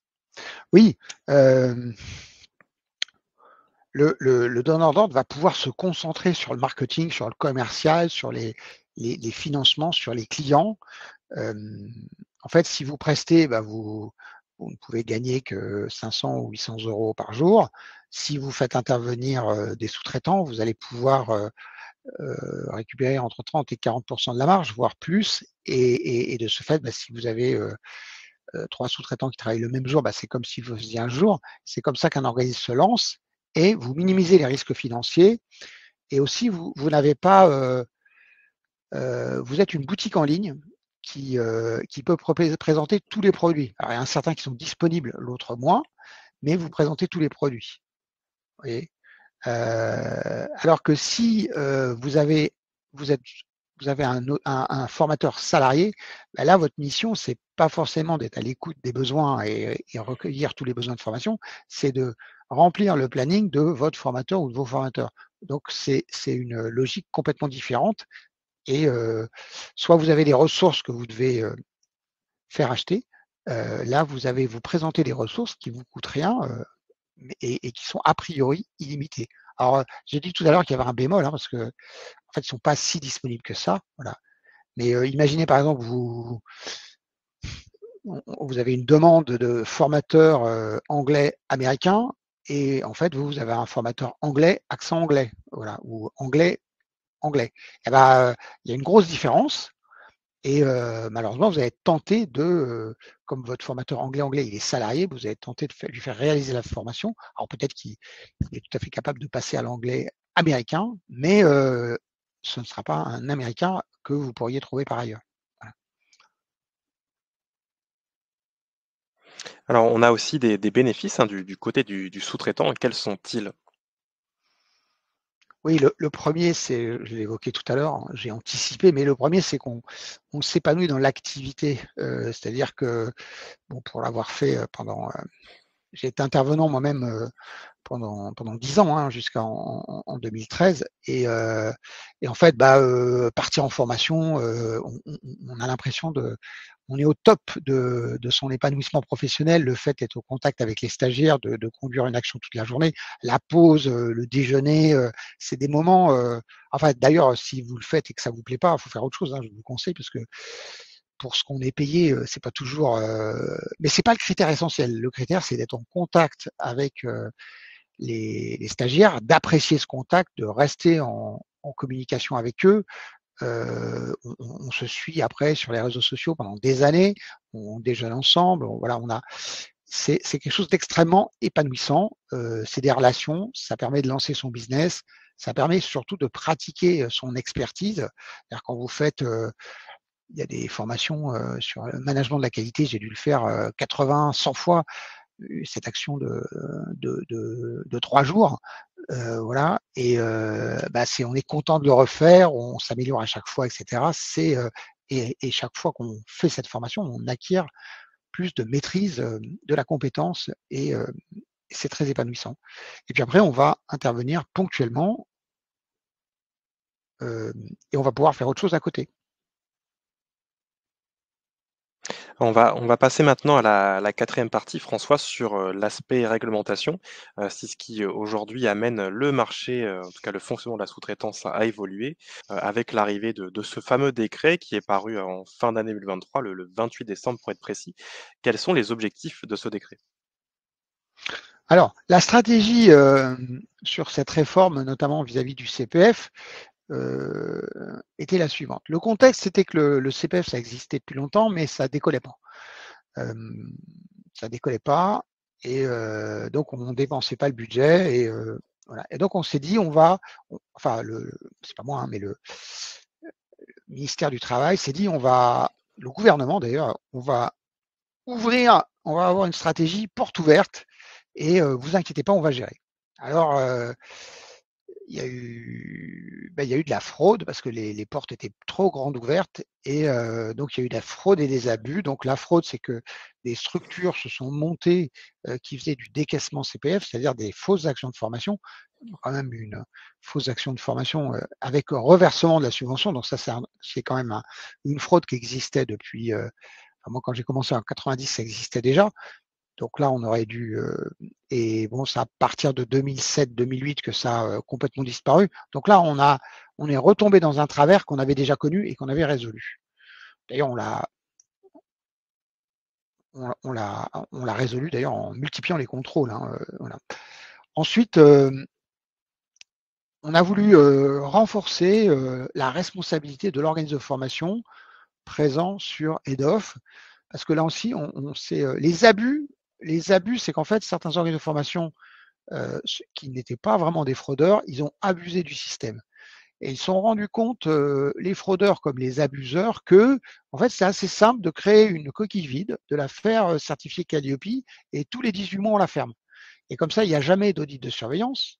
Oui, le donneur d'ordre va pouvoir se concentrer sur le marketing, sur le commercial, sur les financements, sur les clients. En fait, si vous prestez, bah, vous ne pouvez gagner que 500 ou 800 euros par jour. Si vous faites intervenir des sous-traitants, vous allez pouvoir récupérer entre 30 et 40% de la marge, voire plus. Et de ce fait, bah, si vous avez 3 sous-traitants qui travaillent le même jour, bah, c'est comme si vous faisiez un jour. C'est comme ça qu'un organisme se lance et vous minimisez les risques financiers. Et aussi, vous n'avez pas, vous êtes une boutique en ligne qui peut présenter tous les produits. Alors, il y en a certains qui sont disponibles, l'autre moins, mais vous présentez tous les produits. Vous voyez. Alors que si vous êtes vous avez un formateur salarié, ben là, votre mission, c'est pas forcément d'être à l'écoute des besoins et recueillir tous les besoins de formation, c'est de remplir le planning de votre formateur ou de vos formateurs. Donc, c'est une logique complètement différente et soit vous avez des ressources que vous devez faire acheter. Là, vous présentez des ressources qui vous coûtent rien et qui sont a priori illimitées. Alors, j'ai dit tout à l'heure qu'il y avait un bémol, hein, parce que en fait, ils ne sont pas si disponibles que ça. Voilà. Mais imaginez par exemple, vous avez une demande de formateur anglais américain et en fait, vous avez un formateur anglais, accent anglais, voilà, ou anglais, anglais. Et ben, il y a une grosse différence. Et malheureusement, vous allez être tenté comme votre formateur anglais, il est salarié, vous allez être tenté de lui faire réaliser la formation. Alors peut-être qu'il est tout à fait capable de passer à l'anglais américain, mais ce ne sera pas un américain que vous pourriez trouver par ailleurs. Voilà. Alors, on a aussi des bénéfices, hein, du côté du sous-traitant. Quels sont-ils? Oui, le premier, c'est, je l'ai évoqué tout à l'heure, hein, j'ai anticipé, mais le premier, c'est qu'on s'épanouit dans l'activité. C'est-à-dire que, bon, pour l'avoir fait pendant, j'ai été intervenant moi-même pendant 10 ans, hein, jusqu'en 2013. Et en fait, bah, partir en formation, on a l'impression on est au top de son épanouissement professionnel. Le fait d'être au contact avec les stagiaires, de conduire une action toute la journée, la pause, le déjeuner, c'est des moments. Enfin, d'ailleurs, si vous le faites et que ça vous plaît pas, il faut faire autre chose. Hein, je vous le conseille parce que pour ce qu'on est payé, c'est pas toujours. Mais c'est pas le critère essentiel. Le critère, c'est d'être en contact avec les stagiaires, d'apprécier ce contact, de rester en communication avec eux. On se suit après sur les réseaux sociaux pendant des années, on déjeune ensemble, voilà, c'est quelque chose d'extrêmement épanouissant. C'est des relations, ça permet de lancer son business, ça permet surtout de pratiquer son expertise. C'est-à-dire quand vous faites, il y a des formations sur le management de la qualité, j'ai dû le faire 80, 100 fois cette action de 3 jours. Voilà. Et bah, on est content de le refaire, on s'améliore à chaque fois, etc. Et chaque fois qu'on fait cette formation, on acquiert plus de maîtrise de la compétence et c'est très épanouissant. Et puis après, on va intervenir ponctuellement et on va pouvoir faire autre chose à côté. On va passer maintenant à la 4e partie, François, sur, l'aspect réglementation. C'est ce qui, aujourd'hui amène le marché, en tout cas le fonctionnement de la sous-traitance à évoluer, avec l'arrivée de ce fameux décret qui est paru en fin d'année 2023, le 28 décembre pour être précis. Quels sont les objectifs de ce décret? Alors, la stratégie sur cette réforme, notamment vis-à-vis du CPF, était la suivante. Le contexte, c'était que le CPF, ça existait depuis longtemps, mais ça décollait pas. Ça décollait pas et donc on ne dépensait pas le budget et voilà. Et donc on s'est dit, enfin, c'est pas moi, hein, mais le ministère du Travail s'est dit, le gouvernement d'ailleurs, on va avoir une stratégie porte ouverte et vous inquiétez pas, on va gérer. Alors, il y a eu de la fraude parce que les portes étaient trop grandes ouvertes et donc il y a eu de la fraude et des abus. Donc la fraude, c'est que des structures se sont montées qui faisaient du décaissement CPF, c'est-à-dire des fausses actions de formation, quand même une fausse action de formation avec reversement de la subvention. Donc ça, c'est quand même une fraude qui existait depuis. Enfin, moi, quand j'ai commencé en 90, ça existait déjà. Donc là, on aurait dû, et bon, c'est à partir de 2007-2008 que ça a complètement disparu. Donc là, on est retombé dans un travers qu'on avait déjà connu et qu'on avait résolu. D'ailleurs, on l'a résolu d'ailleurs en multipliant les contrôles, hein, voilà. Ensuite, on a voulu renforcer la responsabilité de l'organisme de formation présent sur EDOF, parce que là aussi, on sait les abus, c'est qu'en fait, certains organismes de formation qui n'étaient pas vraiment des fraudeurs, ils ont abusé du système. Et ils se sont rendus compte, les fraudeurs comme les abuseurs, que en fait, c'est assez simple de créer une coquille vide, de la faire certifier Calliope, et tous les 18 mois, on la ferme. Et comme ça, il n'y a jamais d'audit de surveillance.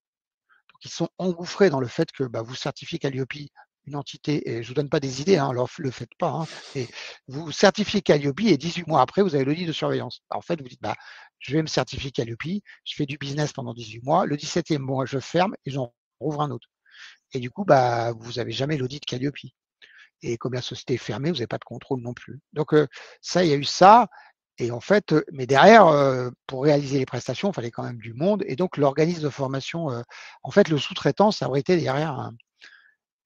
Donc, ils sont engouffrés dans le fait que bah, vous certifiez Calliope une entité, et je ne vous donne pas des idées, hein, alors ne le faites pas, hein, mais vous certifiez Calliope et 18 mois après, vous avez l'audit de surveillance. En fait, vous dites, bah, je vais me certifier Calliope, je fais du business pendant 18 mois, le 17e mois, je ferme et j'en rouvre un autre. Et du coup, bah, vous n'avez jamais l'audit Calliope. Et comme la société est fermée, vous n'avez pas de contrôle non plus. Donc ça, il y a eu ça. Et en fait, mais derrière, pour réaliser les prestations, il fallait quand même du monde. Et donc l'organisme de formation, en fait, le sous-traitant s'abritait derrière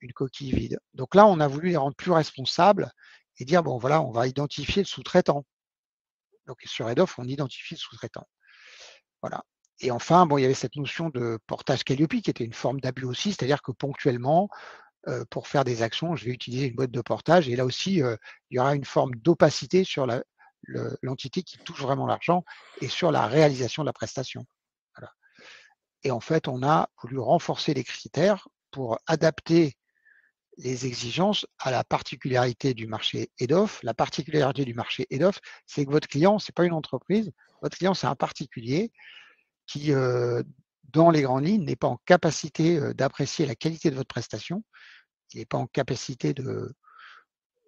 une coquille vide. Donc là, on a voulu les rendre plus responsables et dire, bon voilà, on va identifier le sous-traitant. Donc sur EDOF, on identifie le sous-traitant. Voilà. Et enfin, bon, il y avait cette notion de portage Calliope qui était une forme d'abus aussi, c'est-à-dire que ponctuellement, pour faire des actions, je vais utiliser une boîte de portage. Et là aussi, il y aura une forme d'opacité sur l'entité qui touche vraiment l'argent et sur la réalisation de la prestation. Voilà. Et en fait, on a voulu renforcer les critères pour adapter les exigences à la particularité du marché EDOF. La particularité du marché EDOF, c'est que votre client, ce n'est pas une entreprise, votre client, c'est un particulier qui, dans les grandes lignes, n'est pas en capacité d'apprécier la qualité de votre prestation. Il n'est pas en capacité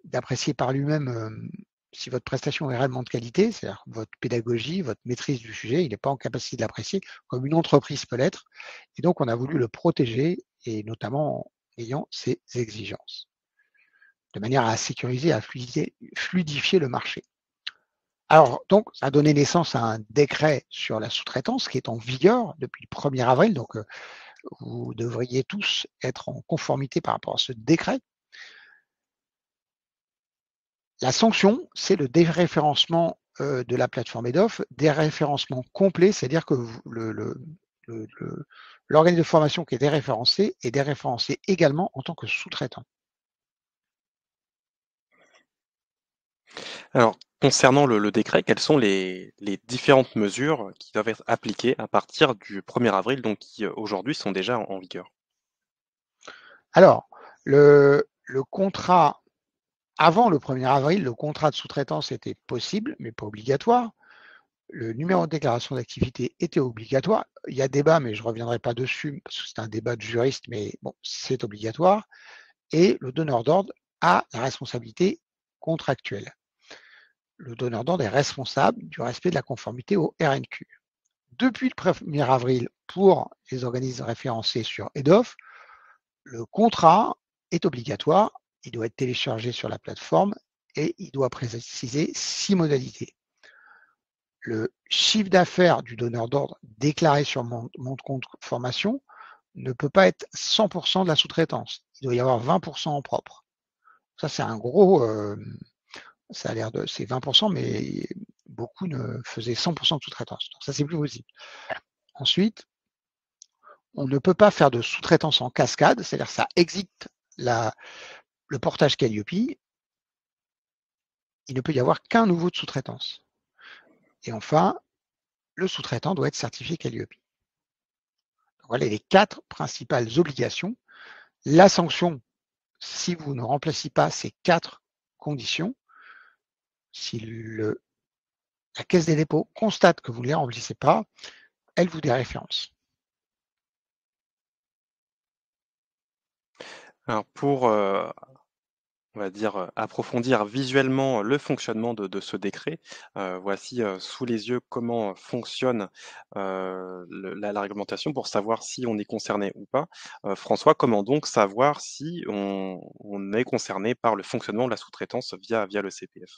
d'apprécier par lui-même si votre prestation est réellement de qualité, c'est-à-dire votre pédagogie, votre maîtrise du sujet, il n'est pas en capacité de l'apprécier comme une entreprise peut l'être. Et donc, on a voulu le protéger, et notamment en ayant ces exigences, de manière à sécuriser, à fluidifier le marché. Alors, donc, ça a donné naissance à un décret sur la sous-traitance qui est en vigueur depuis le 1er avril. Donc, vous devriez tous être en conformité par rapport à ce décret. La sanction, c'est le déréférencement de la plateforme EDOF, déréférencement complet, c'est-à-dire que l'organisme de formation qui est déréférencé est déréférencé également en tant que sous-traitant. Alors, concernant le décret, quelles sont les différentes mesures qui doivent être appliquées à partir du 1er avril, donc qui, aujourd'hui sont déjà en vigueur? Alors, le contrat, avant le 1er avril, le contrat de sous-traitance était possible, mais pas obligatoire. Le numéro de déclaration d'activité était obligatoire. Il y a débat, mais je ne reviendrai pas dessus, parce que c'est un débat de juriste, mais bon, c'est obligatoire. Et le donneur d'ordre a la responsabilité contractuelle. Le donneur d'ordre est responsable du respect de la conformité au RNQ. depuis le 1er avril, pour les organismes référencés sur EDOF, le contrat est obligatoire, il doit être téléchargé sur la plateforme et il doit préciser 6 modalités. Le chiffre d'affaires du donneur d'ordre déclaré sur mon compte formation ne peut pas être 100% de la sous-traitance. Il doit y avoir 20% en propre. Ça, c'est un gros, ça a l'air de, c'est 20%, mais beaucoup ne faisaient 100% de sous-traitance. Donc ça, c'est plus possible. Ensuite, on ne peut pas faire de sous-traitance en cascade, c'est-à-dire ça existe le portage Calliope. Il ne peut y avoir qu'un nouveau de sous-traitance. Et enfin, le sous-traitant doit être certifié Calliope. Voilà les 4 principales obligations. La sanction, si vous ne remplacez pas ces 4 conditions, si la Caisse des dépôts constate que vous ne les remplissez pas, elle vous déréférence. Alors pour, on va dire, approfondir visuellement le fonctionnement de ce décret, voici, sous les yeux comment fonctionne, la réglementation pour savoir si on est concerné ou pas. François, comment donc savoir si on est concerné par le fonctionnement de la sous-traitance via le CPF?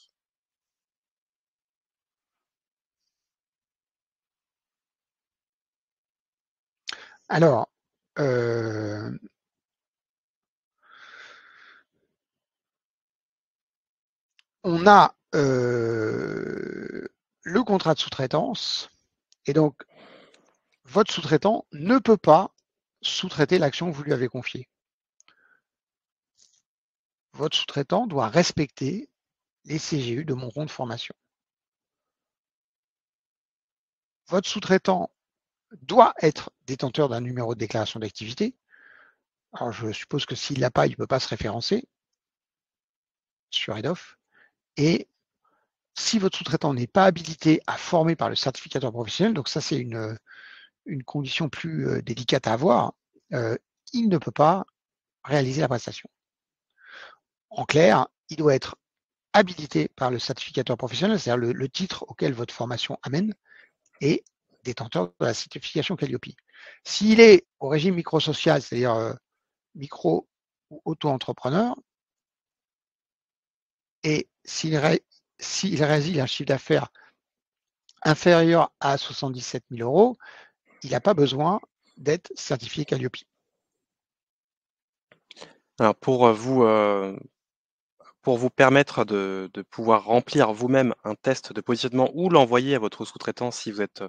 Alors, on a le contrat de sous-traitance et donc votre sous-traitant ne peut pas sous-traiter l'action que vous lui avez confiée. Votre sous-traitant doit respecter les CGU de mon compte formation. Votre sous-traitant doit être détenteur d'un numéro de déclaration d'activité. Alors, je suppose que s'il ne l'a pas, il ne peut pas se référencer sur EDOF. Et si votre sous-traitant n'est pas habilité à former par le certificateur professionnel, donc ça, c'est une condition plus délicate à avoir, il ne peut pas réaliser la prestation. En clair, il doit être habilité par le certificateur professionnel, c'est-à-dire le titre auquel votre formation amène, et détenteur de la certification Calliope. S'il est au régime microsocial, c'est-à-dire micro ou auto-entrepreneur, et s'il réside un chiffre d'affaires inférieur à 77 000 euros, il n'a pas besoin d'être certifié Calliope. Alors pour vous permettre de pouvoir remplir vous-même un test de positionnement ou l'envoyer à votre sous-traitant si vous êtes,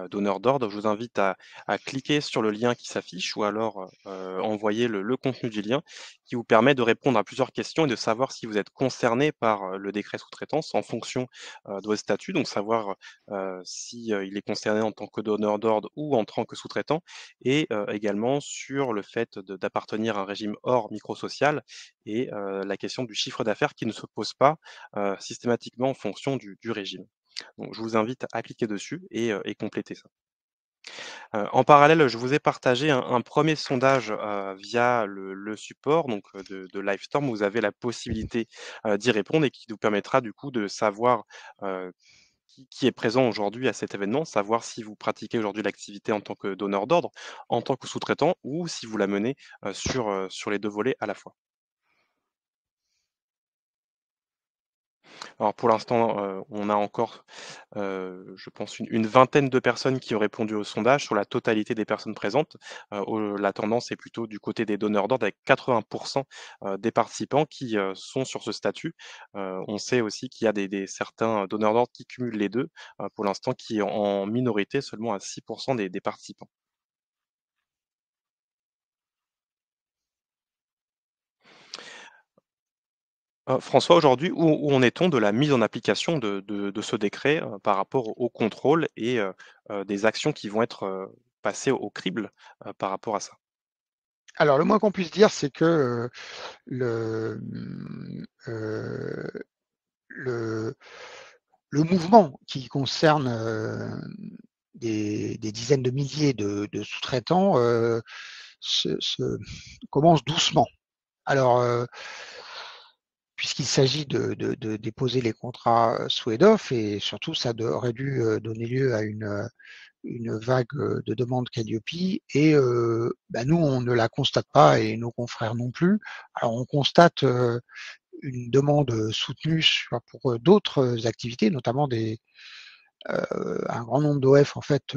donneur d'ordre, je vous invite à cliquer sur le lien qui s'affiche ou alors, envoyer le contenu du lien qui vous permet de répondre à plusieurs questions et de savoir si vous êtes concerné par, le décret sous-traitance en fonction, de votre statut. Donc savoir, si, il est concerné en tant que donneur d'ordre ou en tant que sous-traitant et également sur le fait d'appartenir à un régime hors microsocial et la question du chiffre d'affaires qui ne se pose pas, systématiquement en fonction du régime. Donc je vous invite à cliquer dessus et compléter ça. En parallèle, je vous ai partagé un 1er sondage, via le support donc de Livestorm. Vous avez la possibilité, d'y répondre et qui nous permettra du coup de savoir, heu, qui est présent aujourd'hui à cet événement, savoir si vous pratiquez aujourd'hui l'activité en tant que donneur d'ordre, en tant que sous-traitant ou si vous la menez, sur les 2 volets à la fois. Alors pour l'instant, on a encore, je pense une vingtaine de personnes qui ont répondu au sondage sur la totalité des personnes présentes. La tendance est plutôt du côté des donneurs d'ordre avec 80 des participants qui, sont sur ce statut. On sait aussi qu'il y a des certains donneurs d'ordre qui cumulent les 2. Pour l'instant qui est en minorité seulement à 6 des participants. François, aujourd'hui, où en est-on de la mise en application de ce décret, par rapport au contrôle et des actions qui vont être, passées au crible, par rapport à ça? Alors, le moins qu'on puisse dire, c'est que le, euh, le, le mouvement qui concerne des dizaines de milliers de sous-traitants commence doucement. Alors, puisqu'il s'agit de déposer les contrats sous EDOF, et surtout, ça aurait dû donner lieu à une vague de demandes Calliope et nous, on ne la constate pas et nos confrères non plus. Alors, on constate une demande soutenue pour d'autres activités, notamment un grand nombre d'OF en fait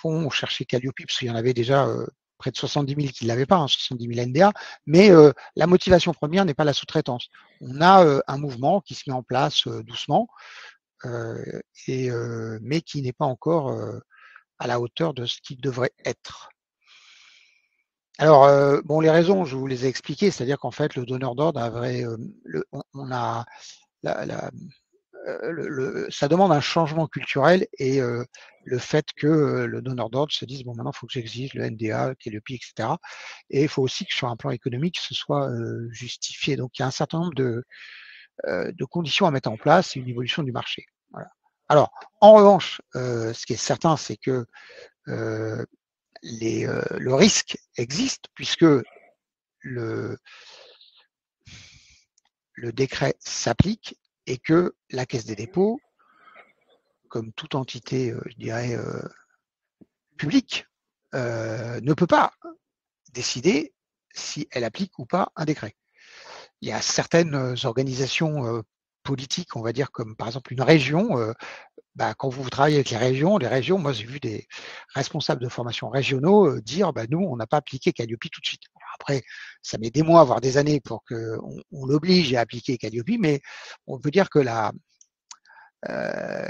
vont chercher Calliope parce qu'il y en avait déjà près de 70 000 qui ne l'avaient pas, 70 000 NDA, mais la motivation première n'est pas la sous-traitance. On a un mouvement qui se met en place doucement, mais qui n'est pas encore à la hauteur de ce qu'il devrait être. Alors, les raisons, je vous les ai expliquées, c'est-à-dire qu'en fait, le donneur d'ordre on a ça demande un changement culturel et le fait que le donneur d'ordre se dise bon, maintenant il faut que j'exige le NDA, Calliope, etc. Et il faut aussi que sur un plan économique, ce soit justifié. Donc il y a un certain nombre de conditions à mettre en place et une évolution du marché. Voilà. Alors, en revanche, ce qui est certain, c'est que le risque existe puisque le décret s'applique et que la Caisse des dépôts, comme toute entité, je dirais, publique, ne peut pas décider si elle applique ou pas un décret. Il y a certaines organisations politiques, on va dire, comme par exemple une région. Quand vous travaillez avec les régions, moi j'ai vu des responsables de formation régionaux dire nous, on n'a pas appliqué Calliope tout de suite. Alors après, ça met des mois, voire des années pour qu'on l'oblige à appliquer Calliope, mais on peut dire que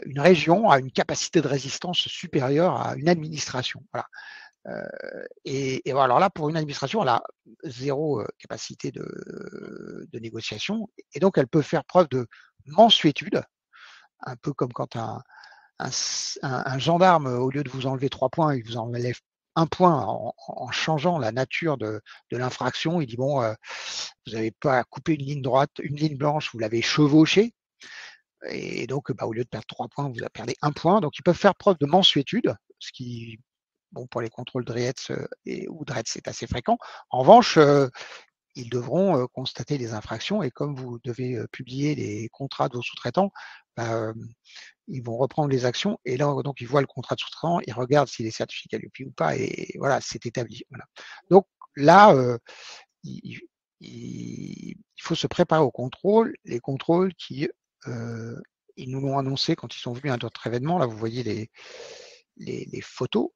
une région a une capacité de résistance supérieure à une administration. Voilà. Et alors là, pour une administration, elle a zéro capacité de négociation, et donc elle peut faire preuve de mansuétude, un peu comme quand un gendarme, au lieu de vous enlever 3 points, il vous enlève 1 point en changeant la nature de l'infraction. Il dit bon, vous n'avez pas coupé une ligne droite, une ligne blanche, vous l'avez chevauchée. Et donc, au lieu de perdre 3 points, vous perdez 1 point. Donc, ils peuvent faire preuve de mansuétude, ce qui, pour les contrôles DREETS ou DREETS, c'est assez fréquent. En revanche, ils devront constater les infractions et comme vous devez publier les contrats de vos sous-traitants, ils vont reprendre les actions et là, donc, ils voient le contrat de sous-traitant, ils regardent s'il est certifié Calliope ou pas et voilà, c'est établi. Voilà. Donc là, il, faut se préparer au contrôle. Les contrôles ils nous l'ont annoncé quand ils sont venus à notre événement. Là, vous voyez les photos.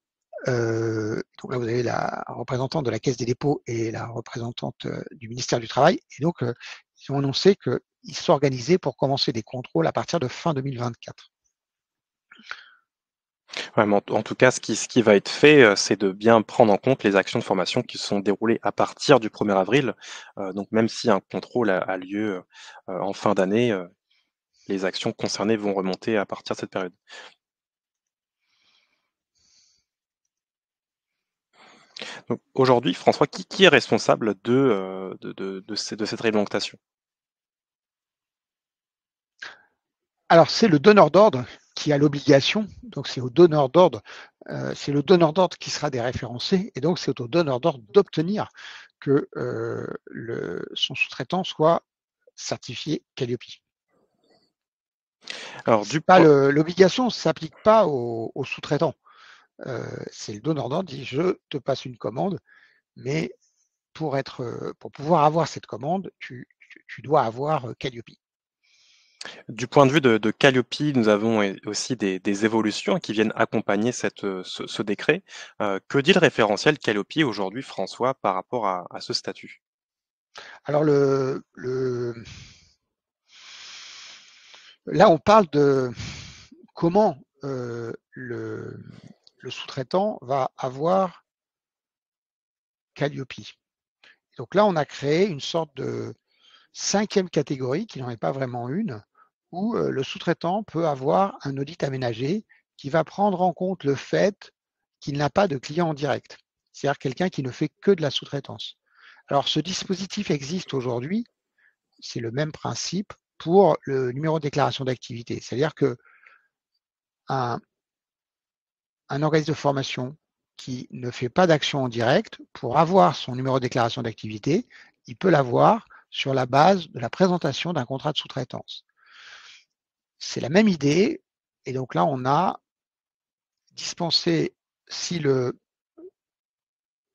Donc là, vous avez la représentante de la Caisse des dépôts et la représentante du ministère du Travail. Et donc, ils ont annoncé qu'ils s'organisaient pour commencer des contrôles à partir de fin 2024. Ouais, mais en tout cas, ce qui va être fait, c'est de bien prendre en compte les actions de formation qui se sont déroulées à partir du 1er avril. Donc même si un contrôle a lieu, en fin d'année, les actions concernées vont remonter à partir de cette période. Donc aujourd'hui, François, qui est responsable de cette réglementation? Alors, c'est le donneur d'ordre qui a l'obligation, donc c'est au donneur d'ordre, c'est le donneur d'ordre qui sera déréférencé, et donc c'est au donneur d'ordre d'obtenir que son sous-traitant soit certifié Calliope. Alors L'obligation ne s'applique pas aux sous-traitants. C'est le donneur d'ordre qui dit je te passe une commande, mais pour pouvoir avoir cette commande, tu dois avoir Calliope. Du point de vue de Calliope, nous avons aussi des évolutions qui viennent accompagner ce décret. Que dit le référentiel Calliope aujourd'hui, François, par rapport à ce statut? Alors là, on parle de comment le sous-traitant va avoir Calliope. Donc là, on a créé une sorte de 5e catégorie, qui n'en est pas vraiment une, où le sous-traitant peut avoir un audit aménagé qui va prendre en compte le fait qu'il n'a pas de client en direct, c'est-à-dire quelqu'un qui ne fait que de la sous-traitance. Alors ce dispositif existe aujourd'hui, c'est le même principe pour le numéro de déclaration d'activité, c'est-à-dire que un organisme de formation qui ne fait pas d'action en direct, pour avoir son numéro de déclaration d'activité, il peut l'avoir sur la base de la présentation d'un contrat de sous-traitance. C'est la même idée, et donc là, on a dispenser, si le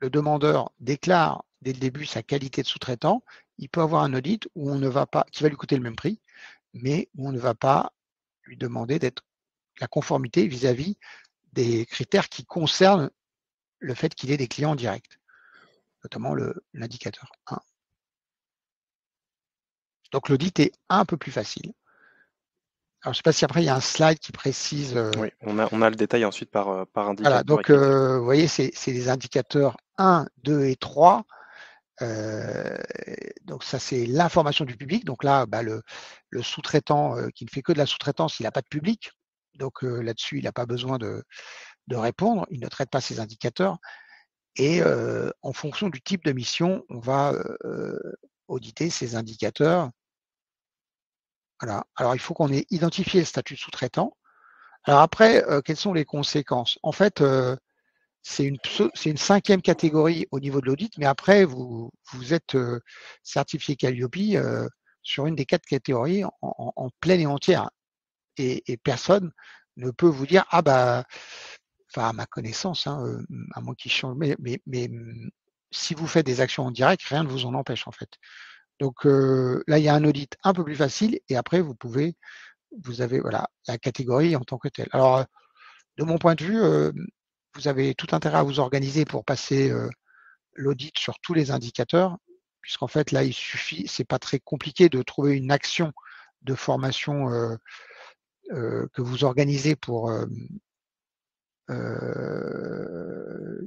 demandeur déclare dès le début sa qualité de sous-traitant, il peut avoir un audit où on ne va pas, qui va lui coûter le même prix, mais où on ne va pas lui demander d'être la conformité vis-à-vis des critères qui concernent le fait qu'il ait des clients directs, notamment l'indicateur 1. Donc l'audit est un peu plus facile. Alors, je ne sais pas si après il y a un slide qui précise. Oui, on a le détail ensuite par Voilà, indicateur et donc critère. vous voyez, c'est les indicateurs 1, 2 et 3. Donc ça, c'est l'information du public. Donc là, bah, le sous-traitant qui ne fait que de la sous-traitance, il n'a pas de public. Donc là-dessus, il n'a pas besoin de répondre. Il ne traite pas ces indicateurs. Et en fonction du type de mission, on va auditer ces indicateurs. Voilà. Alors, il faut qu'on ait identifié le statut de sous-traitant. Alors après, quelles sont les conséquences? En fait, c'est une 5e catégorie au niveau de l'audit, mais après, vous êtes certifié Calliope sur une des 4 catégories en pleine et entière. Et personne ne peut vous dire, ah bah, enfin, à ma connaissance, hein, à moins qu'il change, mais si vous faites des actions en direct, rien ne vous en empêche en fait. Donc là, il y a un audit un peu plus facile et après, vous avez voilà, la catégorie en tant que telle. Alors, de mon point de vue, vous avez tout intérêt à vous organiser pour passer l'audit sur tous les indicateurs, puisqu'en fait, là, il suffit, c'est pas très compliqué de trouver une action de formation que vous organisez pour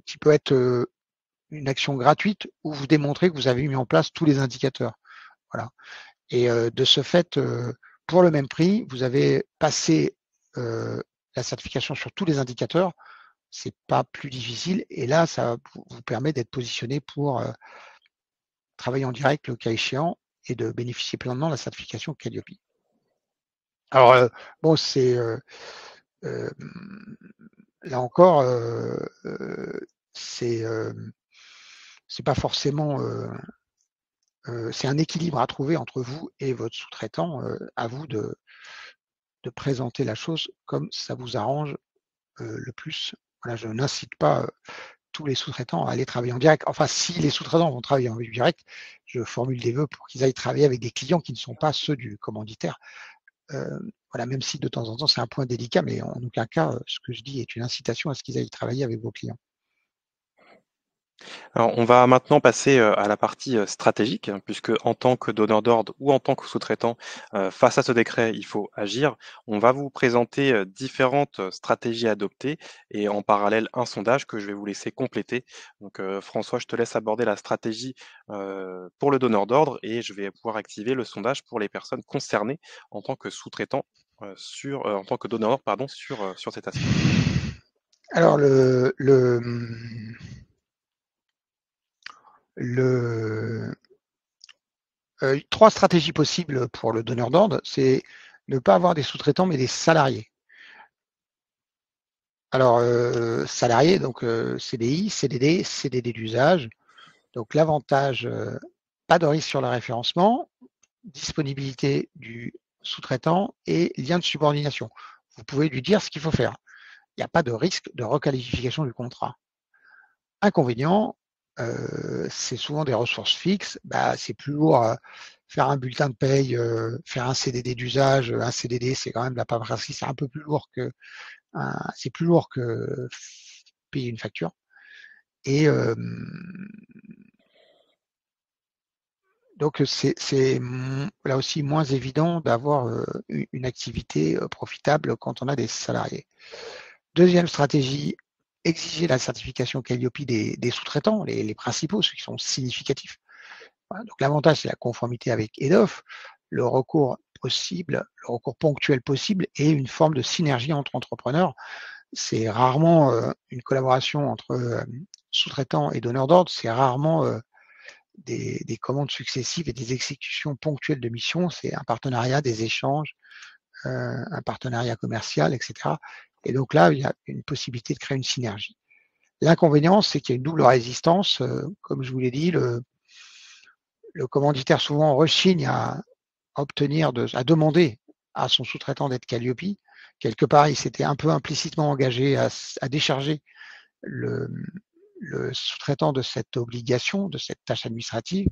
qui peut être une action gratuite où vous démontrez que vous avez mis en place tous les indicateurs. Voilà. Et de ce fait, pour le même prix, vous avez passé la certification sur tous les indicateurs. C'est pas plus difficile. Et là, ça vous permet d'être positionné pour travailler en direct le cas échéant et de bénéficier pleinement de la certification Calliope. Alors, bon, c'est là encore, c'est pas forcément c'est un équilibre à trouver entre vous et votre sous-traitant. À vous de présenter la chose comme ça vous arrange le plus. Voilà, je n'incite pas tous les sous-traitants à aller travailler en direct. Enfin, si les sous-traitants vont travailler en direct, je formule des vœux pour qu'ils aillent travailler avec des clients qui ne sont pas ceux du commanditaire. Voilà, même si de temps en temps c'est un point délicat, mais en aucun cas, ce que je dis est une incitation à ce qu'ils aillent travailler avec vos clients. Alors, on va maintenant passer à la partie stratégique, hein, puisque en tant que donneur d'ordre ou en tant que sous-traitant, face à ce décret, il faut agir. On va vous présenter différentes stratégies à adopter et en parallèle un sondage que je vais vous laisser compléter. Donc, François, je te laisse aborder la stratégie pour le donneur d'ordre et je vais pouvoir activer le sondage pour les personnes concernées en tant que sous-traitant en tant que donneur d'ordre, pardon, sur cet aspect. Alors, le 3 stratégies possibles pour le donneur d'ordre, c'est ne pas avoir des sous-traitants, mais des salariés. Alors, salariés, donc CDI, CDD, CDD d'usage. Donc, l'avantage, pas de risque sur le référencement, disponibilité du sous-traitant et lien de subordination. Vous pouvez lui dire ce qu'il faut faire. Il n'y a pas de risque de requalification du contrat. Inconvénient, c'est souvent des ressources fixes. Bah, c'est plus lourd faire un bulletin de paye, faire un CDD d'usage. Un CDD, c'est quand même la paperasserie, c'est un peu plus lourd que c'est plus lourd que payer une facture. Et donc c'est là aussi moins évident d'avoir une activité profitable quand on a des salariés. Deuxième stratégie, exiger la certification Calliope des sous-traitants, les principaux, ceux qui sont significatifs. Voilà, donc l'avantage, c'est la conformité avec EDOF, le recours possible, le recours ponctuel possible et une forme de synergie entre entrepreneurs. C'est rarement une collaboration entre sous-traitants et donneurs d'ordre, c'est rarement des commandes successives et des exécutions ponctuelles de missions, c'est un partenariat, des échanges, un partenariat commercial, etc. Et donc là, il y a une possibilité de créer une synergie. L'inconvénient, c'est qu'il y a une double résistance. Comme je vous l'ai dit, le commanditaire souvent rechigne à obtenir, à demander à son sous-traitant d'être Calliope. quelque part, il s'était un peu implicitement engagé à décharger le, le sous-traitant de cette obligation, de cette tâche administrative,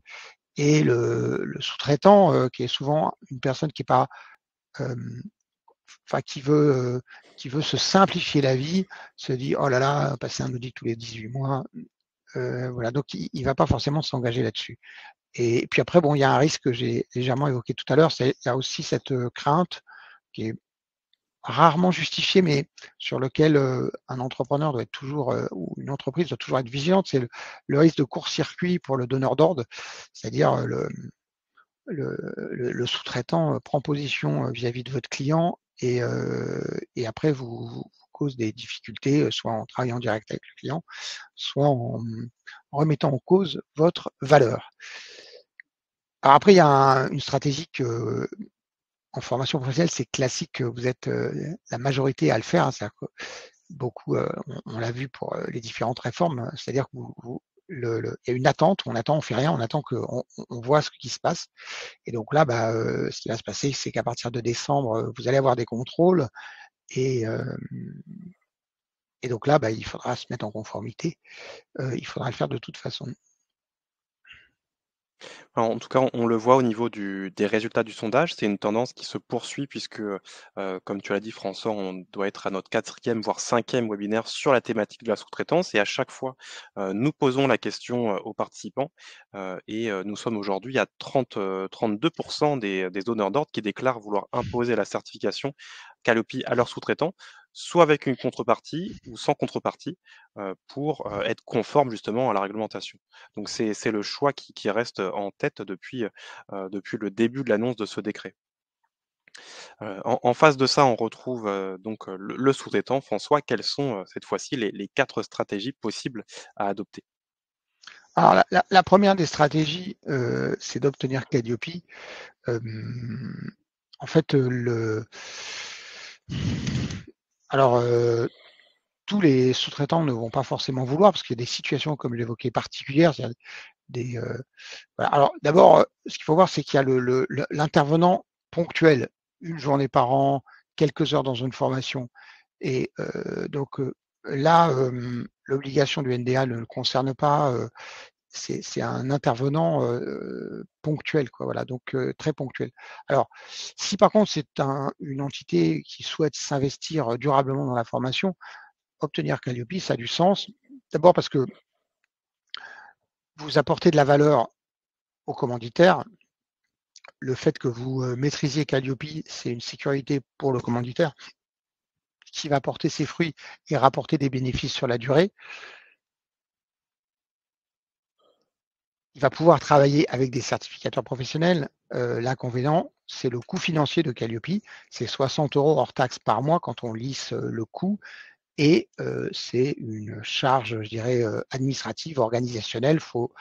et le sous-traitant, qui est souvent une personne qui est pas, enfin qui veut se simplifier la vie, se dit oh là là, passer un audit tous les 18 mois, voilà, donc il va pas forcément s'engager là-dessus. Et puis après, bon, il y a un risque que j'ai légèrement évoqué tout à l'heure, c'est il y a aussi cette crainte qui est rarement justifiée, mais sur lequel un entrepreneur doit être toujours, ou une entreprise doit toujours être vigilante, c'est le risque de court-circuit pour le donneur d'ordre, c'est-à-dire le sous-traitant prend position vis-à-vis de votre client et après vous cause des difficultés, soit en travaillant en direct avec le client, soit en remettant en cause votre valeur. Alors après, il y a une stratégie que, en formation professionnelle, c'est classique que vous êtes la majorité à le faire. Hein, c'est-à-dire que beaucoup, on l'a vu pour les différentes réformes, c'est-à-dire que il y a une attente, on attend, on fait rien, on attend qu'on voit ce qui se passe. Et donc là, bah, ce qui va se passer, c'est qu'à partir de décembre, vous allez avoir des contrôles et, et donc là, bah, il faudra se mettre en conformité. Il faudra le faire de toute façon. Alors, en tout cas, on le voit au niveau des résultats du sondage, c'est une tendance qui se poursuit puisque, comme tu l'as dit François, on doit être à notre quatrième voire cinquième webinaire sur la thématique de la sous-traitance et à chaque fois, nous posons la question, aux participants, nous sommes aujourd'hui à 32 des donneurs d'ordre qui déclarent vouloir imposer la certification Calliope à leurs sous-traitants, soit avec une contrepartie ou sans contrepartie, pour, être conforme justement à la réglementation. Donc c'est le choix qui reste en tête depuis le début de l'annonce de ce décret. En face de ça, on retrouve, donc le sous-traitant. François, quelles sont, cette fois-ci les 4 stratégies possibles à adopter? Alors la première des stratégies, c'est d'obtenir Calliope. En fait, alors, tous les sous-traitants ne vont pas forcément vouloir parce qu'il y a des situations, comme j'évoquais, particulières. C'est-à-dire des, voilà. Alors d'abord, ce qu'il faut voir, c'est qu'il y a l'intervenant ponctuel, une journée par an, quelques heures dans une formation et donc là, l'obligation du NDA ne le concerne pas, c'est un intervenant, ponctuel quoi, voilà, donc très ponctuel. Alors, si par contre c'est une entité qui souhaite s'investir durablement dans la formation, obtenir Calliope, ça a du sens. D'abord parce que vous apportez de la valeur aux commanditaires. Le fait que vous maîtrisiez Calliope, c'est une sécurité pour le commanditaire qui va porter ses fruits et rapporter des bénéfices sur la durée. Il va pouvoir travailler avec des certificateurs professionnels. L'inconvénient, c'est le coût financier de Calliope. C'est 60 € hors taxe par mois quand on lisse le coût. Et c'est une charge, je dirais, administrative, organisationnelle. Il faut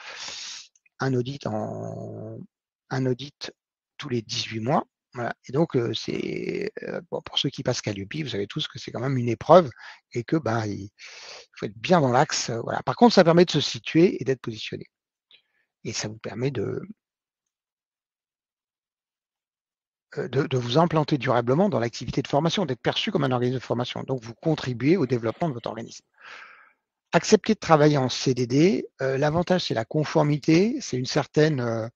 un audit, un audit tous les 18 mois. Voilà. Et donc, c'est bon, pour ceux qui passent Calliope, vous savez tous que c'est quand même une épreuve et que ben, il faut être bien dans l'axe. Voilà. Par contre, ça permet de se situer et d'être positionné. Et ça vous permet de vous implanter durablement dans l'activité de formation, d'être perçu comme un organisme de formation. Donc, vous contribuez au développement de votre organisme. Accepter de travailler en CDD, l'avantage, c'est la conformité, c'est une certaine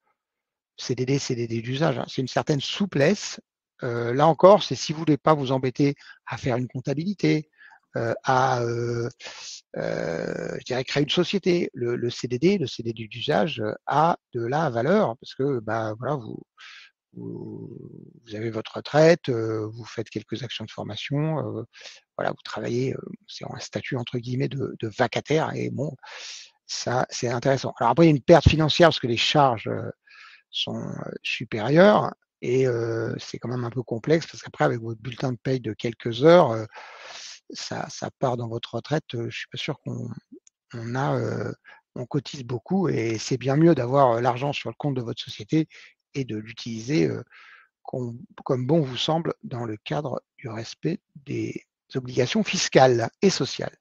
CDD d'usage, hein, c'est une certaine souplesse. Là encore, c'est si vous voulez pas vous embêter à faire une comptabilité, à je dirais créer une société. Le CDD d'usage a de la valeur parce que bah, voilà, vous avez votre retraite, vous faites quelques actions de formation, voilà, vous travaillez, c'est un statut entre guillemets de vacataire et bon, ça c'est intéressant. Alors après, il y a une perte financière parce que les charges sont supérieures et c'est quand même un peu complexe parce qu'après avec votre bulletin de paye de quelques heures, ça part dans votre retraite. Je suis pas sûr on a, on cotise beaucoup et c'est bien mieux d'avoir l'argent sur le compte de votre société et de l'utiliser comme bon vous semble dans le cadre du respect des obligations fiscales et sociales.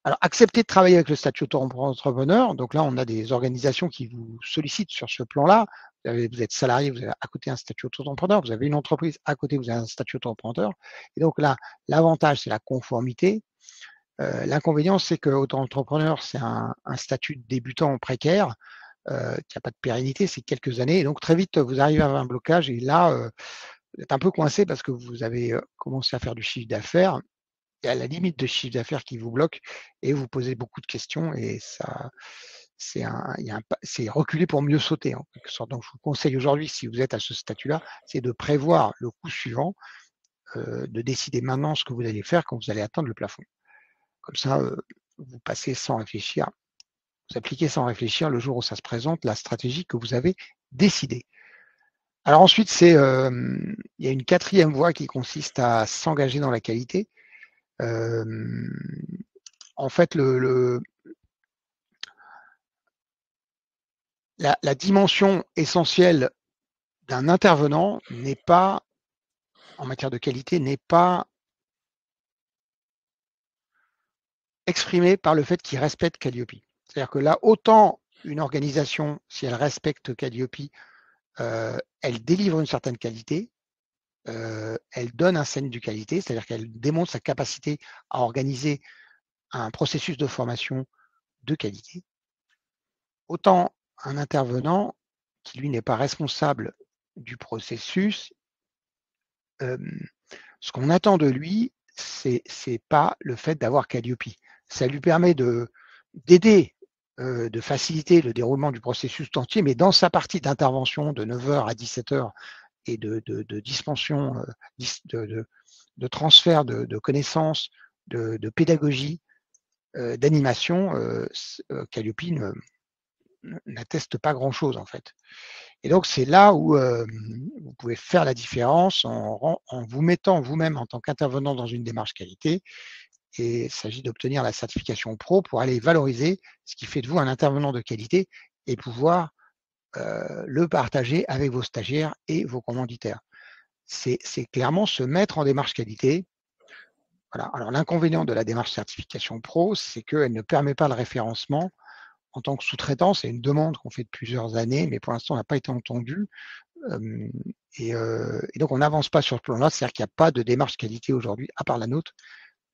Alors, accepter de travailler avec le statut auto-entrepreneur. Donc là, on a des organisations qui vous sollicitent sur ce plan-là. Vous êtes salarié, vous avez à côté un statut auto-entrepreneur. Vous avez une entreprise, à côté, vous avez un statut auto-entrepreneur. Et donc là, l'avantage, c'est la conformité. L'inconvénient, c'est que auto-entrepreneur, c'est un statut de débutant précaire qui n'a pas de pérennité, c'est quelques années. Et donc, très vite, vous arrivez à un blocage. Et là, vous êtes un peu coincé parce que vous avez commencé à faire du chiffre d'affaires. Et à la limite de chiffre d'affaires qui vous bloque et vous posez beaucoup de questions et ça, c'est reculer pour mieux sauter en quelque sorte. Donc, je vous conseille aujourd'hui, si vous êtes à ce statut-là, c'est de prévoir le coup suivant, de décider maintenant ce que vous allez faire quand vous allez atteindre le plafond. Comme ça, vous passez sans réfléchir, vous appliquez sans réfléchir le jour où ça se présente la stratégie que vous avez décidée. Alors ensuite, il y a une quatrième voie qui consiste à s'engager dans la qualité. En fait, la dimension essentielle d'un intervenant n'est pas, en matière de qualité, n'est pas exprimée par le fait qu'il respecte Calliope. C'est-à-dire que là, autant une organisation, si elle respecte Calliope, elle délivre une certaine qualité, elle donne un signe de qualité, c'est-à-dire qu'elle démontre sa capacité à organiser un processus de formation de qualité. Autant un intervenant qui, lui, n'est pas responsable du processus, ce qu'on attend de lui, c'est pas le fait d'avoir Calliope. Ça lui permet d'aider, de faciliter le déroulement du processus entier, mais dans sa partie d'intervention de 9h à 17h et de dispension, de transfert de connaissances, de pédagogie, d'animation, Calliope n'atteste pas grand-chose en fait. Et donc c'est là où vous pouvez faire la différence en vous mettant vous-même en tant qu'intervenant dans une démarche qualité. Et il s'agit d'obtenir la certification pro pour aller valoriser ce qui fait de vous un intervenant de qualité et pouvoir le partager avec vos stagiaires et vos commanditaires. C'est clairement se mettre en démarche qualité. Voilà. Alors l'inconvénient de la démarche certification pro, c'est qu'elle ne permet pas le référencement en tant que sous-traitant. C'est une demande qu'on fait de plusieurs années, mais pour l'instant, n'a pas été entendue. Et donc, on n'avance pas sur ce plan-là, c'est-à-dire qu'il n'y a pas de démarche qualité aujourd'hui, à part la nôtre,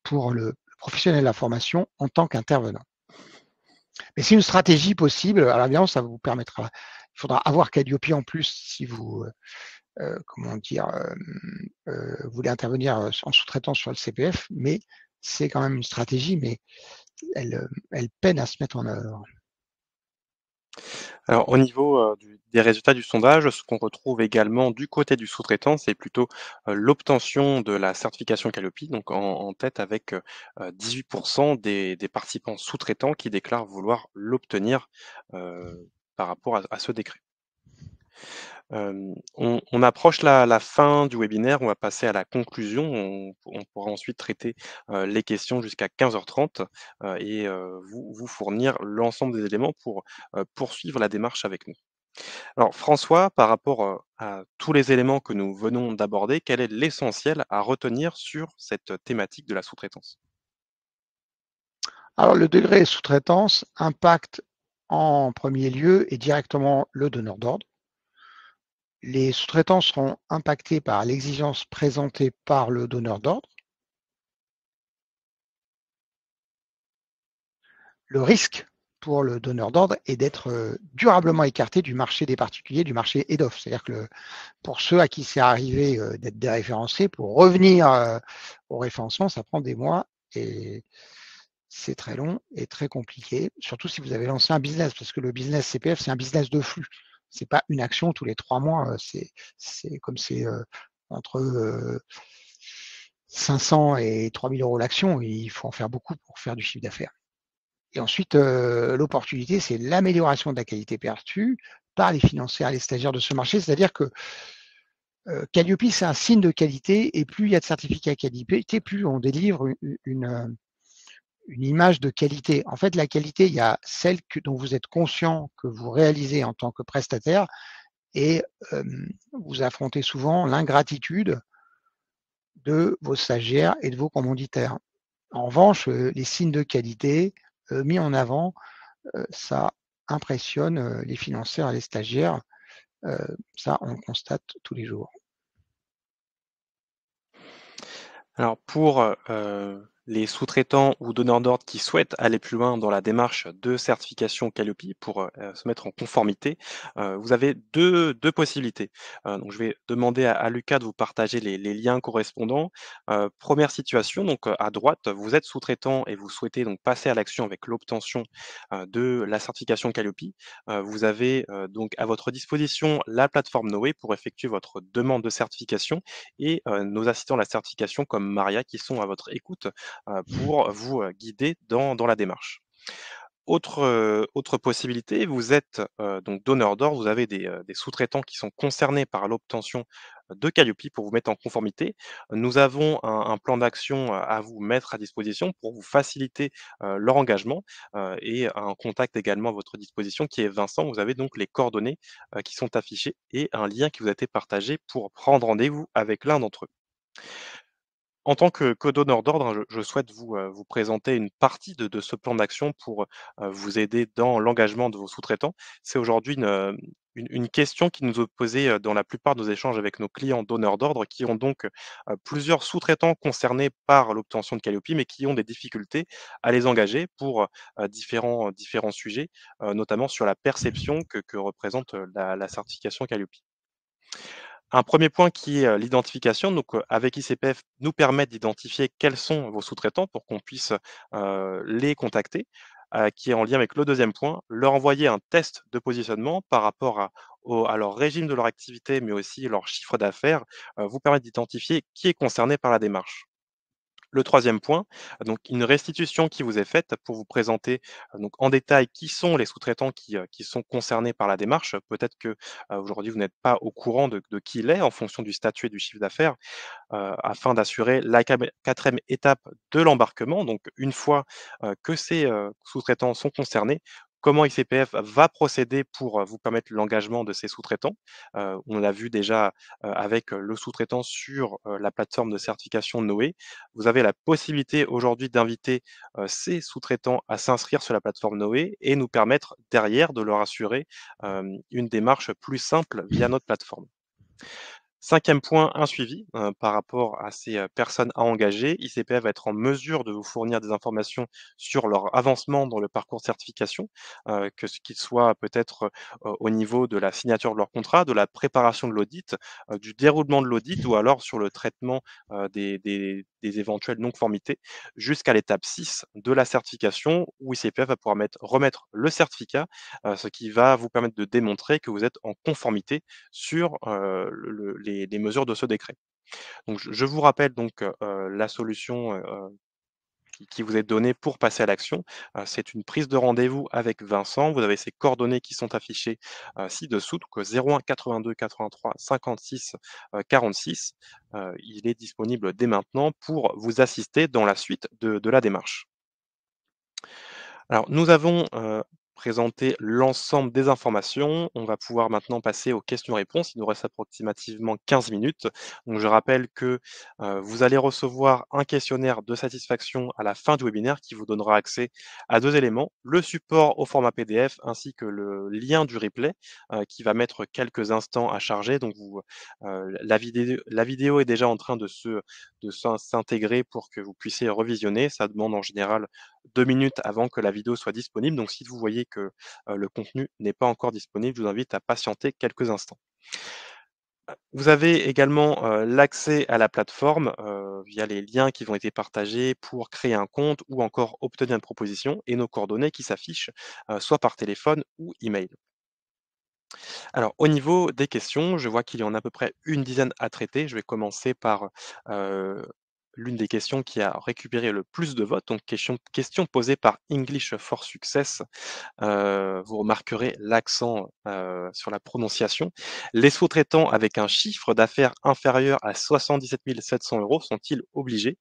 pour le professionnel de la formation en tant qu'intervenant. Mais c'est une stratégie possible. Alors, bien, ça vous permettra. Il faudra avoir Calliope en plus si vous, voulez intervenir en sous-traitant sur le CPF, mais c'est quand même une stratégie, mais elle peine à se mettre en œuvre. Alors au niveau, des résultats du sondage, ce qu'on retrouve également du côté du sous-traitant, c'est plutôt, l'obtention de la certification Calliope, donc en tête avec, 18 des participants sous-traitants qui déclarent vouloir l'obtenir, par rapport à ce décret. On approche la fin du webinaire, on va passer à la conclusion. On pourra ensuite traiter, les questions jusqu'à 15h30, et vous fournir l'ensemble des éléments pour, poursuivre la démarche avec nous. Alors François, par rapport, à tous les éléments que nous venons d'aborder, quel est l'essentiel à retenir sur cette thématique de la sous-traitance? Alors, le degré sous-traitance impacte en premier lieu et directement le donneur d'ordre. Les sous-traitants seront impactés par l'exigence présentée par le donneur d'ordre. Le risque pour le donneur d'ordre est d'être durablement écarté du marché des particuliers, du marché EDOF. C'est-à-dire que pour ceux à qui c'est arrivé d'être déréférencés, pour revenir au référencement, ça prend des mois et c'est très long et très compliqué, surtout si vous avez lancé un business, parce que le business CPF, c'est un business de flux. C'est pas une action tous les 3 mois, c'est comme c'est entre 500 et 3000 € l'action, il faut en faire beaucoup pour faire du chiffre d'affaires. Et ensuite, l'opportunité, c'est l'amélioration de la qualité perçue par les financiers et les stagiaires de ce marché. C'est-à-dire que Calliope, c'est un signe de qualité, et plus il y a de certificats qualité, plus on délivre une image de qualité. En fait, la qualité, il y a celle dont vous êtes conscient que vous réalisez en tant que prestataire, et vous affrontez souvent l'ingratitude de vos stagiaires et de vos commanditaires. En revanche, les signes de qualité mis en avant, ça impressionne les financeurs et les stagiaires. Ça, on le constate tous les jours. Alors pour, les sous-traitants ou donneurs d'ordre qui souhaitent aller plus loin dans la démarche de certification Qualiopi pour, se mettre en conformité, vous avez deux possibilités. Donc je vais demander à Lucas de vous partager les liens correspondants. 1re situation, donc, à droite, vous êtes sous-traitant et vous souhaitez donc passer à l'action avec l'obtention, de la certification Qualiopi. Vous avez, donc à votre disposition la plateforme Noé pour effectuer votre demande de certification et nos assistants à la certification comme Maria qui sont à votre écoute, pour vous, guider dans la démarche. Autre possibilité, vous êtes, donc donneur d'ordre, vous avez des sous-traitants qui sont concernés par l'obtention de Qualiopi pour vous mettre en conformité. Nous avons un plan d'action, à vous mettre à disposition pour vous faciliter, leur engagement, et un contact également à votre disposition qui est Vincent. Vous avez donc les coordonnées, qui sont affichées et un lien qui vous a été partagé pour prendre rendez-vous avec l'un d'entre eux. En tant que donneur d'ordre, hein, je souhaite vous présenter une partie de ce plan d'action pour, vous aider dans l'engagement de vos sous-traitants. C'est aujourd'hui une question qui nous est posée, dans la plupart de nos échanges avec nos clients donneurs d'ordre qui ont donc, plusieurs sous-traitants concernés par l'obtention de Qualiopi, mais qui ont des difficultés à les engager pour, différents sujets, notamment sur la perception que représente, la certification Qualiopi. Un premier point qui est, l'identification, donc, avec ICPF, nous permet d'identifier quels sont vos sous-traitants pour qu'on puisse, les contacter, qui est en lien avec le deuxième point, leur envoyer un test de positionnement par rapport à leur régime de leur activité, mais aussi leur chiffre d'affaires, vous permet d'identifier qui est concerné par la démarche. Le troisième point, donc une restitution qui vous est faite pour vous présenter, donc en détail qui sont les sous-traitants qui sont concernés par la démarche. Peut-être que, aujourd'hui vous n'êtes pas au courant de qui il est en fonction du statut et du chiffre d'affaires, afin d'assurer la 4e étape de l'embarquement. Donc une fois, que ces, sous-traitants sont concernés, comment ICPF va procéder pour, vous permettre l'engagement de ces sous-traitants? On l'a vu déjà, avec, le sous-traitant sur, la plateforme de certification Noé. Vous avez la possibilité aujourd'hui d'inviter, ces sous-traitants à s'inscrire sur la plateforme Noé et nous permettre derrière de leur assurer, une démarche plus simple via notre plateforme. 5e point, un suivi, par rapport à ces, personnes à engager. ICPF va être en mesure de vous fournir des informations sur leur avancement dans le parcours de certification, que ce qu'il soit peut-être, au niveau de la signature de leur contrat, de la préparation de l'audit, du déroulement de l'audit ou alors sur le traitement, des éventuelles non-conformités, jusqu'à l'étape 6 de la certification où ICPF va pouvoir remettre le certificat, ce qui va vous permettre de démontrer que vous êtes en conformité sur, les mesures de ce décret. Donc je vous rappelle donc, la solution, qui vous est donnée pour passer à l'action. C'est une prise de rendez-vous avec Vincent. Vous avez ses coordonnées qui sont affichées, ci-dessous, donc 01 82 83 56 46. Il est disponible dès maintenant pour vous assister dans la suite de la démarche. Alors, nous avons, présenté l'ensemble des informations. On va pouvoir maintenant passer aux questions-réponses. Il nous reste approximativement 15 minutes. Donc je rappelle que, vous allez recevoir un questionnaire de satisfaction à la fin du webinaire qui vous donnera accès à 2 éléments: le support au format PDF ainsi que le lien du replay, qui va mettre quelques instants à charger. Donc la vidéo est déjà en train de s'intégrer pour que vous puissiez revisionner. Ça demande en général 2 minutes avant que la vidéo soit disponible. Donc si vous voyez que, le contenu n'est pas encore disponible, je vous invite à patienter quelques instants. Vous avez également, l'accès à la plateforme, via les liens qui vont être partagés pour créer un compte ou encore obtenir une proposition et nos coordonnées qui s'affichent, soit par téléphone ou email. Alors au niveau des questions, je vois qu'il y en a à peu près une dizaine à traiter. Je vais commencer par, heu, l'une des questions qui a récupéré le plus de votes, donc question posée par English for Success. Vous remarquerez l'accent, sur la prononciation. Les sous-traitants avec un chiffre d'affaires inférieur à 77 700 € sont-ils obligés,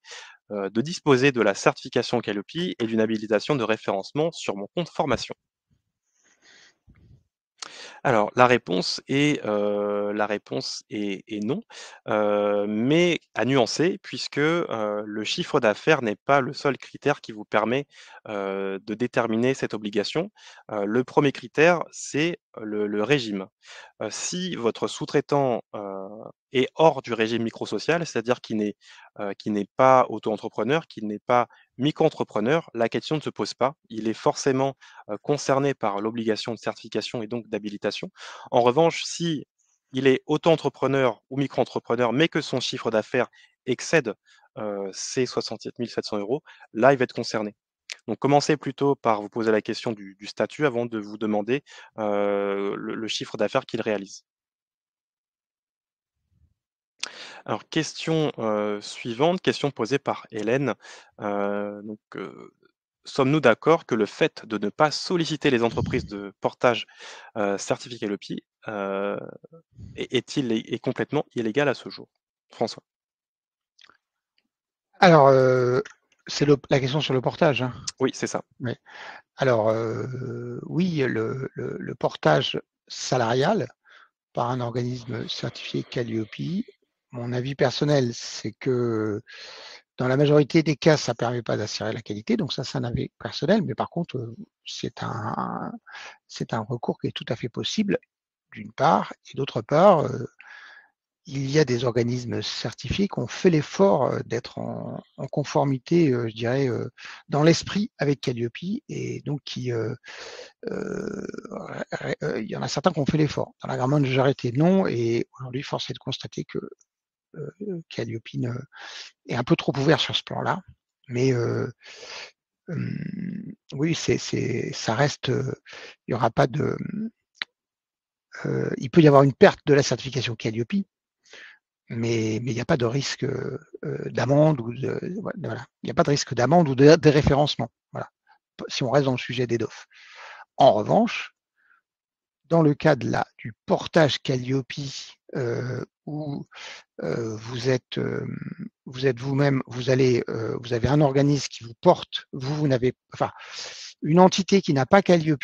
de disposer de la certification Qualiopi et d'une habilitation de référencement sur mon compte formation? Alors la réponse est non, mais à nuancer puisque, le chiffre d'affaires n'est pas le seul critère qui vous permet, de déterminer cette obligation. Le premier critère, c'est le régime. Si votre sous-traitant, est hors du régime microsocial, c'est-à-dire qu'il n'est pas auto-entrepreneur, qu'il n'est pas micro-entrepreneur, la question ne se pose pas. Il est forcément, concerné par l'obligation de certification et donc d'habilitation. En revanche, si il est auto-entrepreneur ou micro-entrepreneur, mais que son chiffre d'affaires excède, ces 67 700 €, là, il va être concerné. Donc commencez plutôt par vous poser la question du statut avant de vous demander, le chiffre d'affaires qu'il réalise. Alors question, suivante, question posée par Hélène. Sommes-nous d'accord que le fait de ne pas solliciter les entreprises de portage, certifiées Qualiopi, est complètement illégal à ce jour? François? Alors, c'est la question sur le portage, hein? Oui, c'est ça. Ouais. Alors, oui, le portage salarial par un organisme certifié Qualiopi, mon avis personnel, c'est que dans la majorité des cas, ça ne permet pas d'assurer la qualité, donc ça, c'est un avis personnel, mais par contre, c'est un recours qui est tout à fait possible, d'une part, et d'autre part, il y a des organismes certifiés qui ont fait l'effort d'être en conformité, je dirais, dans l'esprit avec Calliope, et donc il y en a certains qui ont fait l'effort. Dans la grande majorité, non, et aujourd'hui, force est de constater que Calliope est un peu trop ouvert sur ce plan-là. Mais oui, ça reste, il y aura pas de, il peut y avoir une perte de la certification Calliope, mais il n'y a pas de risque d'amende ou voilà, il n'y a pas de risque d'amende ou de déréférencement. Voilà. Si on reste dans le sujet des DOF. En revanche, dans le cas du portage Calliope, où vous êtes vous-même, vous avez un organisme qui vous porte, vous n'avez, enfin, une entité qui n'a pas Calliope,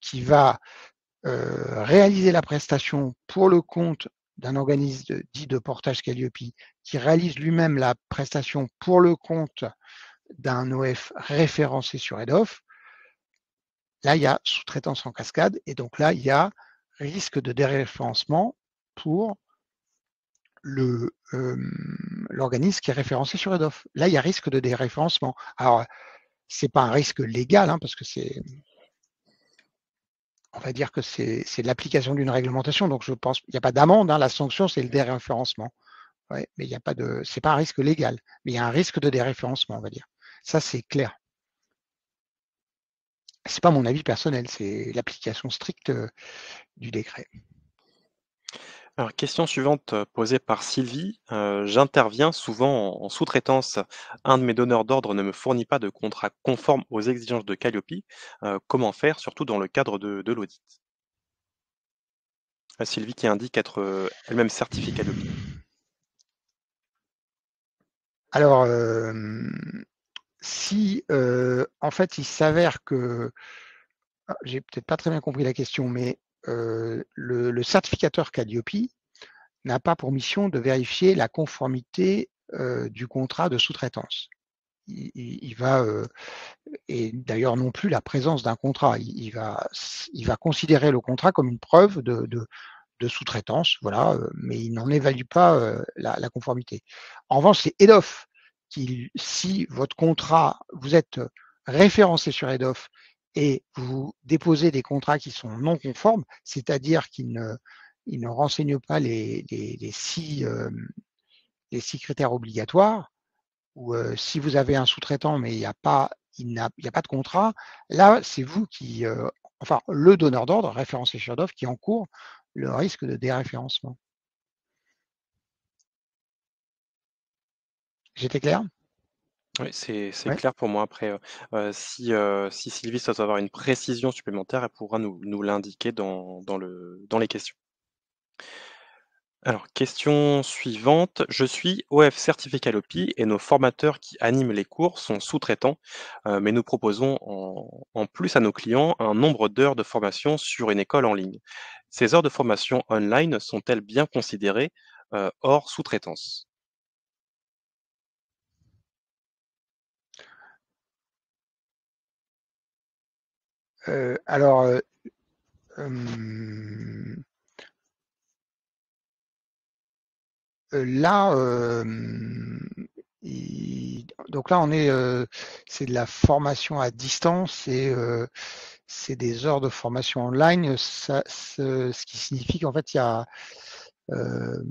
qui va réaliser la prestation pour le compte d'un organisme dit de portage Calliope, qui réalise lui-même la prestation pour le compte d'un OF référencé sur EDOF, là, il y a sous-traitance en cascade, et donc là, il y a risque de déréférencement pour l'organisme qui est référencé sur EDOF. Là, il y a risque de déréférencement. Alors, c'est pas un risque légal, hein, parce que on va dire que c'est l'application d'une réglementation, donc je pense qu'il n'y a pas d'amende, hein, la sanction, c'est le déréférencement. Ouais, mais il n'y a pas de, c'est pas un risque légal, mais il y a un risque de déréférencement, on va dire. Ça, c'est clair. C'est pas mon avis personnel, c'est l'application stricte du décret. Alors question suivante, posée par Sylvie. J'interviens souvent en sous-traitance. Un de mes donneurs d'ordre ne me fournit pas de contrat conforme aux exigences de Qualiopi. Comment faire, surtout dans le cadre de l'audit? Sylvie qui indique être, elle-même certifiée Qualiopi. Alors, si en fait il s'avère que, j'ai peut-être pas très bien compris la question, mais le certificateur Calliope n'a pas pour mission de vérifier la conformité du contrat de sous-traitance. Il va, et d'ailleurs non plus la présence d'un contrat. Il va considérer le contrat comme une preuve de sous-traitance, voilà, mais il n'en évalue pas la conformité. En revanche, c'est EDOF qui, si votre contrat, vous êtes référencé sur EDOF et vous déposez des contrats qui sont non conformes, c'est-à-dire qu'ils ne renseignent pas les six critères obligatoires, ou si vous avez un sous-traitant mais il n'y a pas de contrat, là, c'est vous qui, enfin, le donneur d'ordre, référencé sur EDOF, qui encourt le risque de déréférencement. J'étais clair? Oui, c'est Ouais. clair pour moi. Après, si Sylvie souhaite avoir une précision supplémentaire, elle pourra nous l'indiquer dans les questions. Alors, question suivante. Je suis OF Certifié Calliope et nos formateurs qui animent les cours sont sous-traitants, mais nous proposons en plus à nos clients un nombre d'heures de formation sur une école en ligne. Ces heures de formation online sont-elles bien considérées hors sous-traitance? Alors, euh, là, donc là, c'est de la formation à distance et c'est des heures de formation online. Ce qui signifie qu'en fait, euh,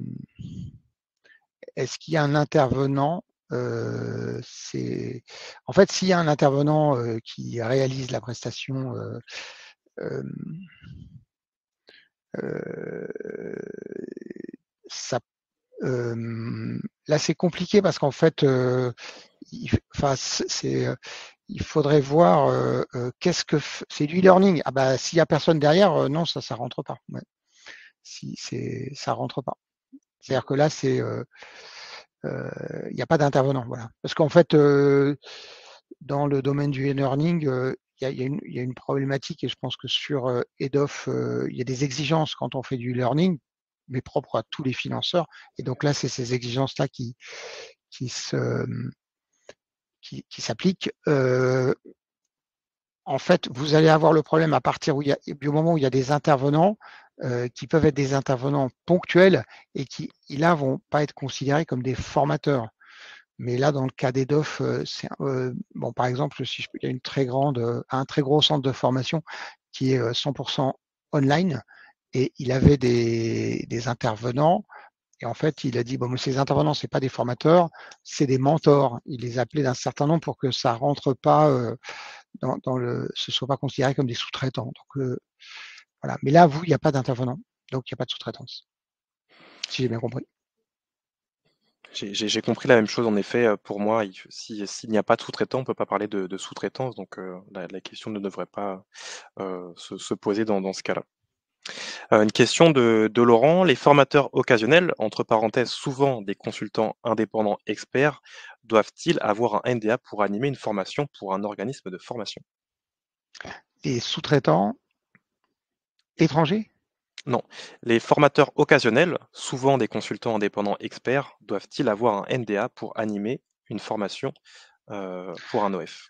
est-ce qu'il y a un intervenant? En fait, s'il y a un intervenant qui réalise la prestation, euh, euh, ça là, c'est compliqué parce qu'en fait, enfin, il faudrait voir qu'est-ce que c'est du e-learning. Ah bah, s'il y a personne derrière, non, ça rentre pas. Ouais. Si ça rentre pas. C'est-à-dire que là, il n'y a pas d'intervenant, voilà. Parce qu'en fait, dans le domaine du e-learning, il y a une problématique et je pense que sur EDOF, il y a des exigences quand on fait du e-learning, mais propres à tous les financeurs. Et donc là, c'est ces exigences-là qui se, qui s'appliquent. En fait, vous allez avoir le problème à partir du moment où il y a des intervenants qui peuvent être des intervenants ponctuels et qui, là, vont pas être considérés comme des formateurs. Mais là, dans le cas d'EDOF, bon, par exemple, si il y a un très gros centre de formation qui est 100% online et il avait des intervenants. Et en fait, il a dit, bon, ces intervenants, c'est pas des formateurs, c'est des mentors. Il les appelait d'un certain nom pour que ça rentre pas ce soit pas considéré comme des sous-traitants. Donc voilà. Mais là, vous, il n'y a pas d'intervenant, donc il n'y a pas de sous-traitance, si j'ai bien compris. J'ai compris la même chose en effet. Pour moi, s'il n'y a pas de sous-traitant, on ne peut pas parler de sous-traitance, donc la question ne devrait pas se poser dans ce cas-là. Une question de Laurent. Les formateurs occasionnels, entre parenthèses, souvent des consultants indépendants experts, doivent-ils avoir un NDA pour animer une formation pour un organisme de formation? Et sous-traitants étrangers? Non. Les formateurs occasionnels, souvent des consultants indépendants experts, doivent-ils avoir un NDA pour animer une formation pour un OF?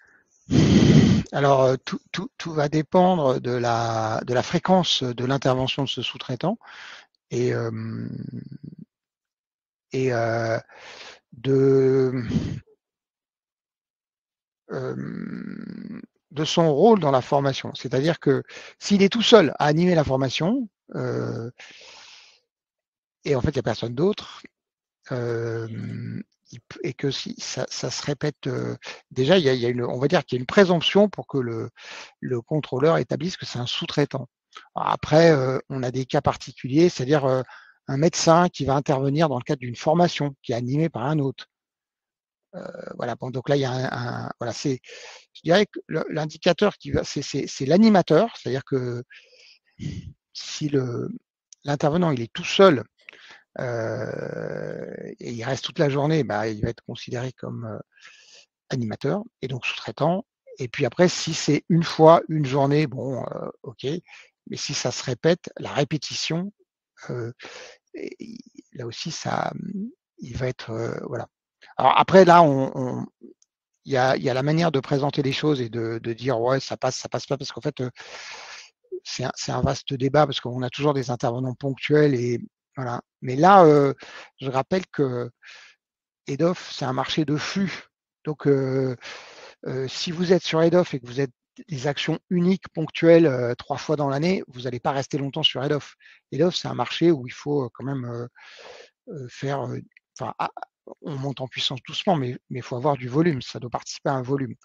Alors, tout va dépendre de la fréquence de l'intervention de ce sous-traitant et, et de, de son rôle dans la formation. C'est-à-dire que s'il est tout seul à animer la formation, et en fait, il n'y a personne d'autre, et que si ça se répète, déjà, il y a on va dire qu'il y a une présomption pour que le contrôleur établisse que c'est un sous-traitant. Après, on a des cas particuliers, c'est-à-dire un médecin qui va intervenir dans le cadre d'une formation qui est animée par un autre. Voilà, bon, donc là, il y a voilà, je dirais que l'indicateur c'est l'animateur, c'est-à-dire que si l'intervenant il est tout seul et il reste toute la journée, bah, il va être considéré comme animateur et donc sous-traitant. Et puis après, si c'est une fois, une journée, bon, ok. Mais si ça se répète, la répétition, euh, et- là aussi, il va être, voilà. Alors après, là, il y a la manière de présenter les choses et de dire ouais, ça passe pas, parce qu'en fait, c'est un vaste débat parce qu'on a toujours des intervenants ponctuels et voilà. Mais là, je rappelle que EDOF, c'est un marché de flux. Donc, si vous êtes sur EDOF et que vous êtes des actions uniques, ponctuelles, 3 fois dans l'année, vous n'allez pas rester longtemps sur EDOF. EDOF, c'est un marché où il faut quand même faire. Enfin, on monte en puissance doucement, mais il faut avoir du volume. Ça doit participer à un volume.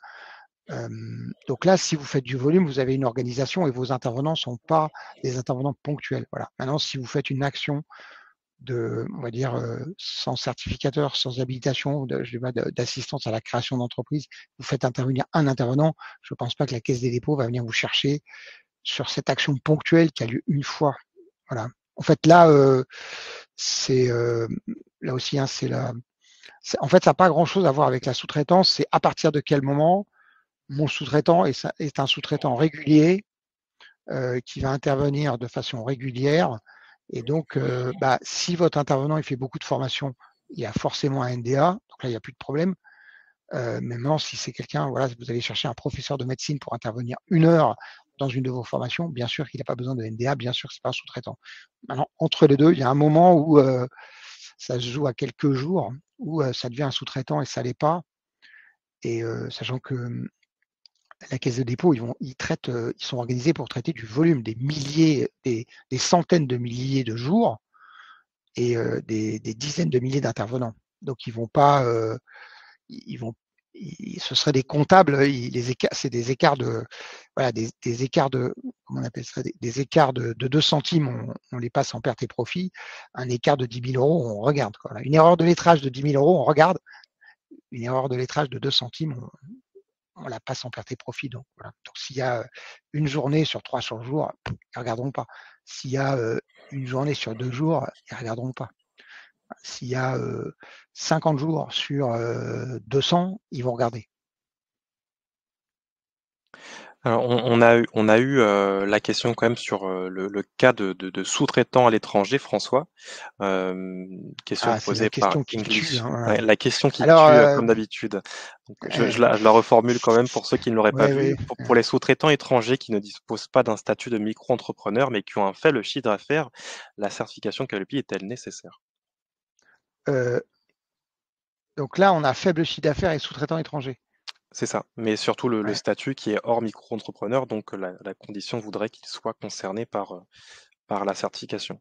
Donc là, si vous faites du volume, vous avez une organisation et vos intervenants ne sont pas des intervenants ponctuels. Voilà. Maintenant, si vous faites une action on va dire, sans certificateur, sans habilitation, d'assistance à la création d'entreprise, vous faites intervenir un intervenant, je ne pense pas que la Caisse des dépôts va venir vous chercher sur cette action ponctuelle qui a lieu une fois. Voilà. En fait, là, c'est là aussi, hein, en fait, ça n'a pas grand-chose à voir avec la sous-traitance. C'est à partir de quel moment mon sous-traitant est un sous-traitant régulier qui va intervenir de façon régulière. Et donc, si votre intervenant il fait beaucoup de formations, il y a forcément un NDA. Donc là, il n'y a plus de problème. Maintenant, si c'est quelqu'un, voilà, vous allez chercher un professeur de médecine pour intervenir 1 heure dans une de vos formations, bien sûr qu'il n'a pas besoin de NDA, bien sûr que c'est pas un sous-traitant. Maintenant, entre les deux, il y a un moment où ça se joue à quelques jours, où ça devient un sous-traitant et ça l'est pas. Et sachant que la caisse de dépôt, ils sont organisés pour traiter du volume, des milliers, des centaines de milliers de jours et des dizaines de milliers d'intervenants. Donc ils vont pas, ils vont, ce seraient des comptables, c'est des écarts de, voilà, des écarts de, comment on appelle ça, des écarts de 2 centimes, on les passe en perte et profit. Un écart de 10 000 euros, on regarde. Quoi. Une erreur de lettrage de 10 000 euros, on regarde. Une erreur de lettrage de 2 centimes, on la passe en perte et profit. Donc, voilà. Donc s'il y a une journée sur 300 jours, ils ne regarderont pas. S'il y a une journée sur 2 jours, ils ne regarderont pas. S'il y a 50 jours sur 200, ils vont regarder. Alors on a eu, la question quand même sur, le cas de sous-traitants à l'étranger, François. Question Ah, c'est la posée par question qui tue. English. Hein. Ouais, la question qui Alors, tue, comme d'habitude. Donc euh, je la reformule quand même pour ceux qui ne l'auraient pas ouais, vu. ouais, Pour les sous-traitants étrangers qui ne disposent pas d'un statut de micro-entrepreneur, mais qui ont un faible chiffre d'affaires, la certification Qualiopi est-elle nécessaire? euh, donc là, on a faible chiffre d'affaires et sous-traitant étranger. C'est ça, mais surtout le Ouais. statut qui est hors micro-entrepreneur, donc la condition voudrait qu'il soit concerné par la certification.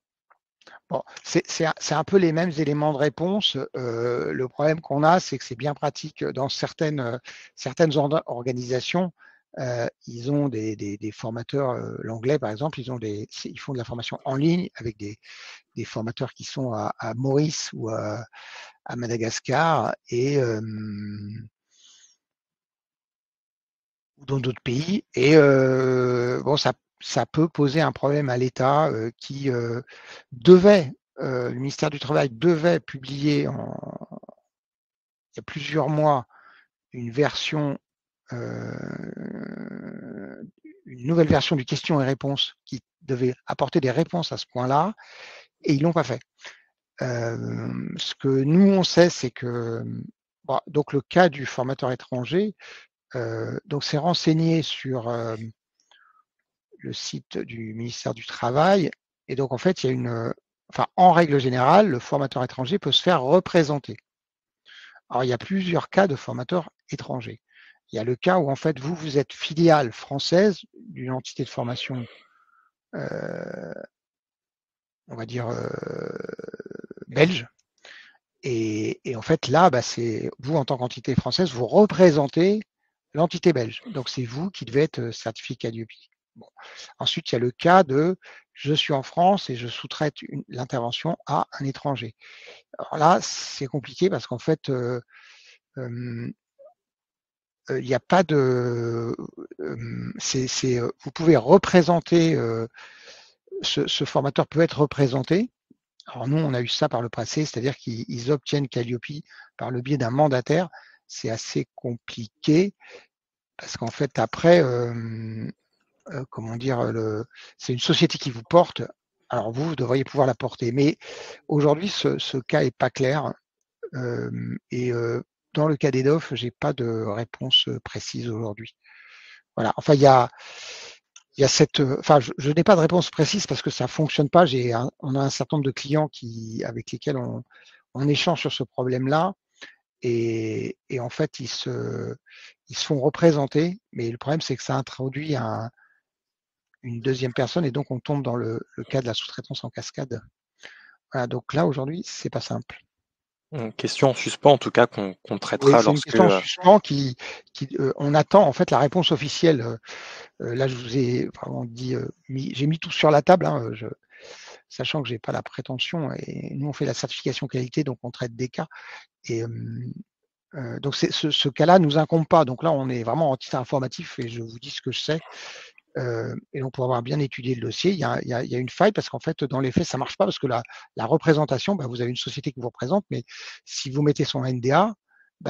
Bon, c'est un peu les mêmes éléments de réponse. Le problème qu'on a, c'est que c'est bien pratique dans certaines organisations. Ils ont des formateurs, l'anglais par exemple, ils font de la formation en ligne avec des formateurs qui sont à Maurice ou à Madagascar et dans d'autres pays. Et bon, ça peut poser un problème à l'État qui devait, le ministère du Travail devait publier il y a plusieurs mois une version, une nouvelle version du questions et réponses qui devait apporter des réponses à ce point-là, et ils l'ont pas fait. Ce que nous on sait, c'est que bon, donc le cas du formateur étranger, donc c'est renseigné sur le site du ministère du Travail. Et donc, en fait, il y a enfin, en règle générale, le formateur étranger peut se faire représenter. Alors, il y a plusieurs cas de formateurs étrangers. Il y a le cas où, en fait, vous êtes filiale française d'une entité de formation, euh, on va dire, belge. Et en fait, là, c'est vous, en tant qu'entité française, vous représentez l'entité belge. Donc, c'est vous qui devez être certifié Calliope. Bon. Ensuite, il y a le cas de je suis en France et je sous-traite l'intervention à un étranger. Alors là, c'est compliqué parce qu'en fait, il n'y a pas de. Vous pouvez représenter, ce formateur peut être représenté. Alors nous, on a eu ça par le passé, c'est-à-dire qu'ils obtiennent Calliope par le biais d'un mandataire. C'est assez compliqué parce qu'en fait, après, comment dire, c'est une société qui vous porte. Alors vous devriez pouvoir la porter. Mais aujourd'hui, ce cas est pas clair. Et dans le cas d'EDOF, j'ai pas de réponse précise aujourd'hui. Voilà. Enfin, il y a cette. Enfin, je n'ai pas de réponse précise parce que ça fonctionne pas. On a un certain nombre de clients avec lesquels on échange sur ce problème-là. Et en fait, ils se font représenter. Mais le problème, c'est que ça introduit une deuxième personne et donc on tombe dans le cas de la sous-traitance en cascade. Voilà, donc là aujourd'hui, c'est pas simple. Question en suspens en tout cas qu'on Oui, traitera c'est une lorsque, question en suspens on attend en fait la réponse officielle. Là, je vous ai vraiment dit, j'ai mis tout sur la table, hein, sachant que j'ai pas la prétention et nous on fait la certification qualité, donc on traite des cas. Et donc ce cas-là nous incombe pas. Donc là, on est vraiment en titre informatif et je vous dis ce que je sais. Et donc, pour avoir bien étudié le dossier, il y a une faille parce qu'en fait, dans les faits, ça marche pas parce que la représentation, vous avez une société qui vous représente, mais si vous mettez son NDA,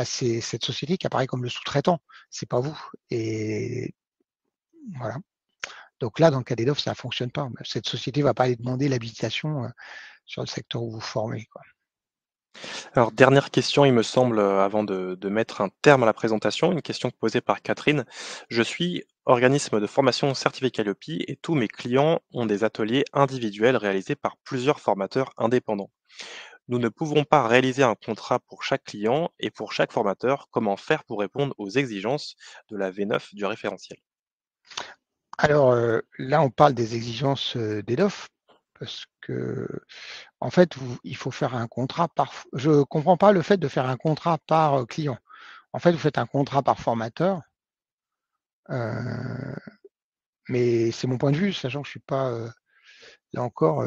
c'est cette société qui apparaît comme le sous-traitant, c'est pas vous. Et voilà. Donc là, dans le cas d'EDOF, ça fonctionne pas. Cette société va pas aller demander l'habilitation sur le secteur où vous formez, quoi. Alors, dernière question, il me semble, avant de mettre un terme à la présentation, une question posée par Catherine. Je suis organisme de formation certifié Calliope et tous mes clients ont des ateliers individuels réalisés par plusieurs formateurs indépendants. Nous ne pouvons pas réaliser un contrat pour chaque client et pour chaque formateur. Comment faire pour répondre aux exigences de la V9 du référentiel? Alors là, on parle des exigences d'EDOF parce que en fait, il faut faire un contrat par. Je comprends pas le fait de faire un contrat par client. En fait, vous faites un contrat par formateur, euh, mais c'est mon point de vue, sachant que je suis pas là encore,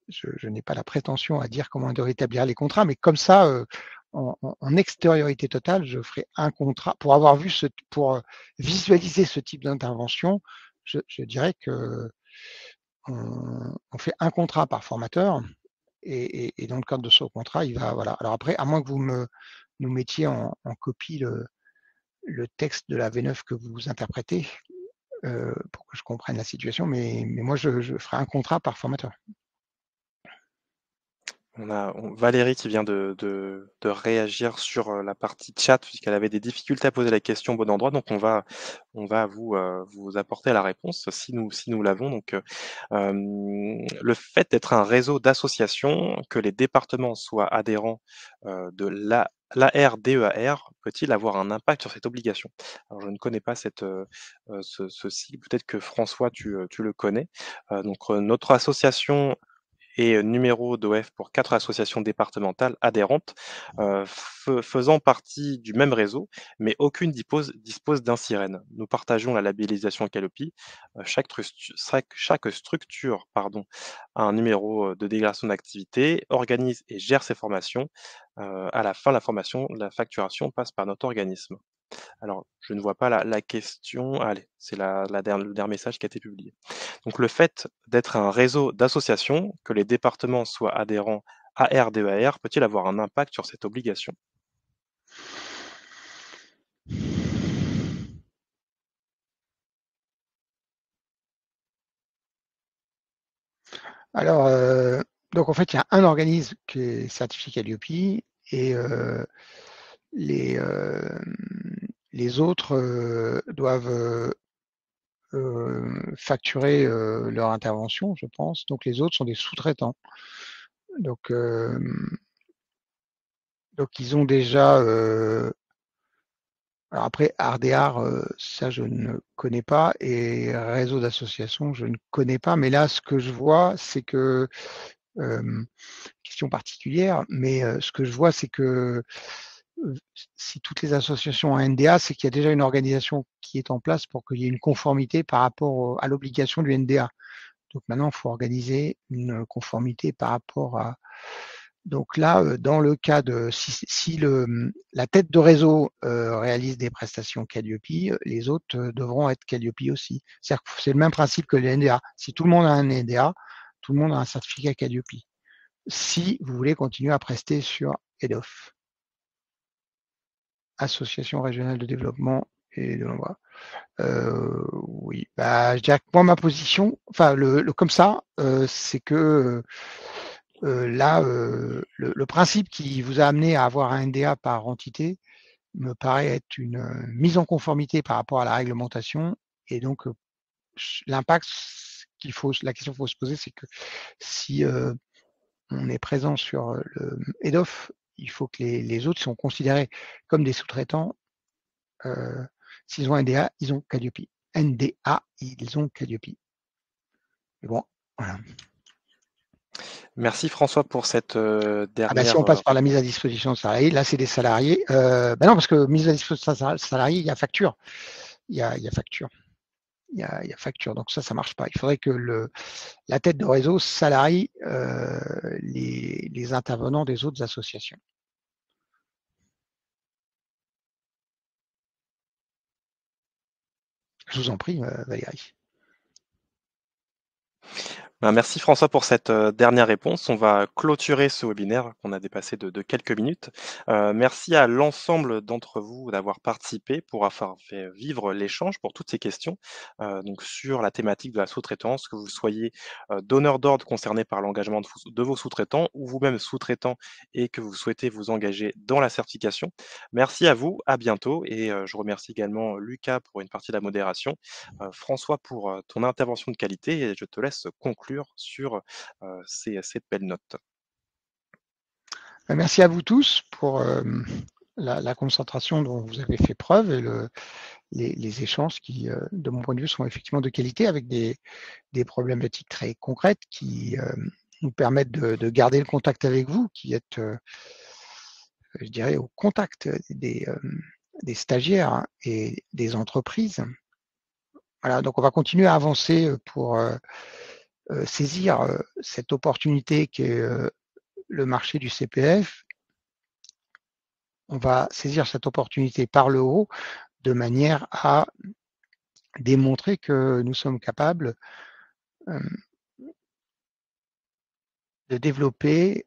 je n'ai pas la prétention à dire comment on doit établir les contrats, mais comme ça, en extériorité totale, je ferai un contrat pour avoir vu pour visualiser ce type d'intervention. Je dirais que on fait un contrat par formateur et dans le cadre de ce contrat, il va voilà. Alors après, à moins que nous mettiez en copie le texte de la V9 que vous interprétez pour que je comprenne la situation, mais moi je ferai un contrat par formateur. Valérie qui vient de réagir sur la partie chat, puisqu'elle avait des difficultés à poser la question au bon endroit. Donc, on va vous apporter la réponse si nous l'avons. Donc, le fait d'être un réseau d'associations, que les départements soient adhérents de l'ARDEAR, peut-il avoir un impact sur cette obligation? Alors, je ne connais pas ceci. Peut-être que François, tu le connais. Donc, notre association et numéro d'OF pour 4 associations départementales adhérentes, faisant partie du même réseau, mais aucune dispose d'un sirène. Nous partageons la labellisation Calliope. Chaque structure, pardon, a un numéro de déclaration d'activité, organise et gère ses formations. À la fin, la facturation passe par notre organisme. Alors, je ne vois pas la question. Allez, c'est le dernier message qui a été publié. Donc, le fait d'être un réseau d'associations, que les départements soient adhérents à RDEAR, peut-il avoir un impact sur cette obligation? Alors, donc en fait, il y a un organisme qui est certifié Calliope et les, euh, les autres doivent facturer leur intervention, je pense. Donc les autres sont des sous-traitants. Donc, donc ils ont déjà. Alors après, Ardéar, ça je ne connais pas, et réseau d'associations, je ne connais pas. Mais là, ce que je vois, c'est que question particulière, mais ce que je vois, c'est que si toutes les associations ont un NDA, c'est qu'il y a déjà une organisation qui est en place pour qu'il y ait une conformité par rapport à l'obligation du NDA. Donc maintenant, il faut organiser une conformité par rapport à. Donc là, dans le cas de si la tête de réseau réalise des prestations Calliope, les autres devront être Calliope aussi. C'est-à-dire que c'est le même principe que les NDA. Si tout le monde a un NDA, tout le monde a un certificat Calliope. Si vous voulez continuer à prester sur EDOF, Association régionale de développement et de l'emploi. Oui, je dirais que moi ma position, enfin comme ça, c'est que là, le principe qui vous a amené à avoir un NDA par entité me paraît être une mise en conformité par rapport à la réglementation, et donc l'impact la question qu'il faut se poser, c'est que si on est présent sur le EDOF, il faut que les autres sont considérés comme des sous-traitants. S'ils ont un NDA, ils ont Calliope. NDA, ils ont Calliope. Mais bon, voilà. Merci François pour cette Ah bah si dernière on passe par la mise à réponse. disposition de salariés, là c'est des salariés. Non, parce que mise à disposition de salariés, il y a facture. Il y a facture. Il y a facture. Donc ça marche pas. Il faudrait que la tête de réseau salarie les intervenants des autres associations. Je vous en prie, Valérie. Ben, merci François pour cette, dernière réponse. On va clôturer ce webinaire qu'on a dépassé de quelques minutes. Merci à l'ensemble d'entre vous d'avoir participé pour avoir fait vivre l'échange pour toutes ces questions, donc sur la thématique de la sous-traitance, que vous soyez, donneur d'ordre concerné par l'engagement de vos sous-traitants ou vous-même sous-traitant et que vous souhaitez vous engager dans la certification. Merci à vous, à bientôt et je remercie également Lucas pour une partie de la modération. François, pour ton intervention de qualité et je te laisse conclure sur ces belles notes. Merci à vous tous pour la concentration dont vous avez fait preuve et les échanges qui, de mon point de vue, sont effectivement de qualité avec des problématiques très concrètes qui nous permettent de garder le contact avec vous, qui êtes, je dirais, au contact des stagiaires hein, et des entreprises. Voilà, donc on va continuer à avancer pour saisir cette opportunité qu'est le marché du CPF. On va saisir cette opportunité par le haut de manière à démontrer que nous sommes capables de développer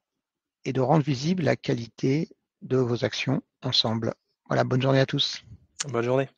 et de rendre visible la qualité de vos actions ensemble. Voilà, bonne journée à tous. Bonne journée.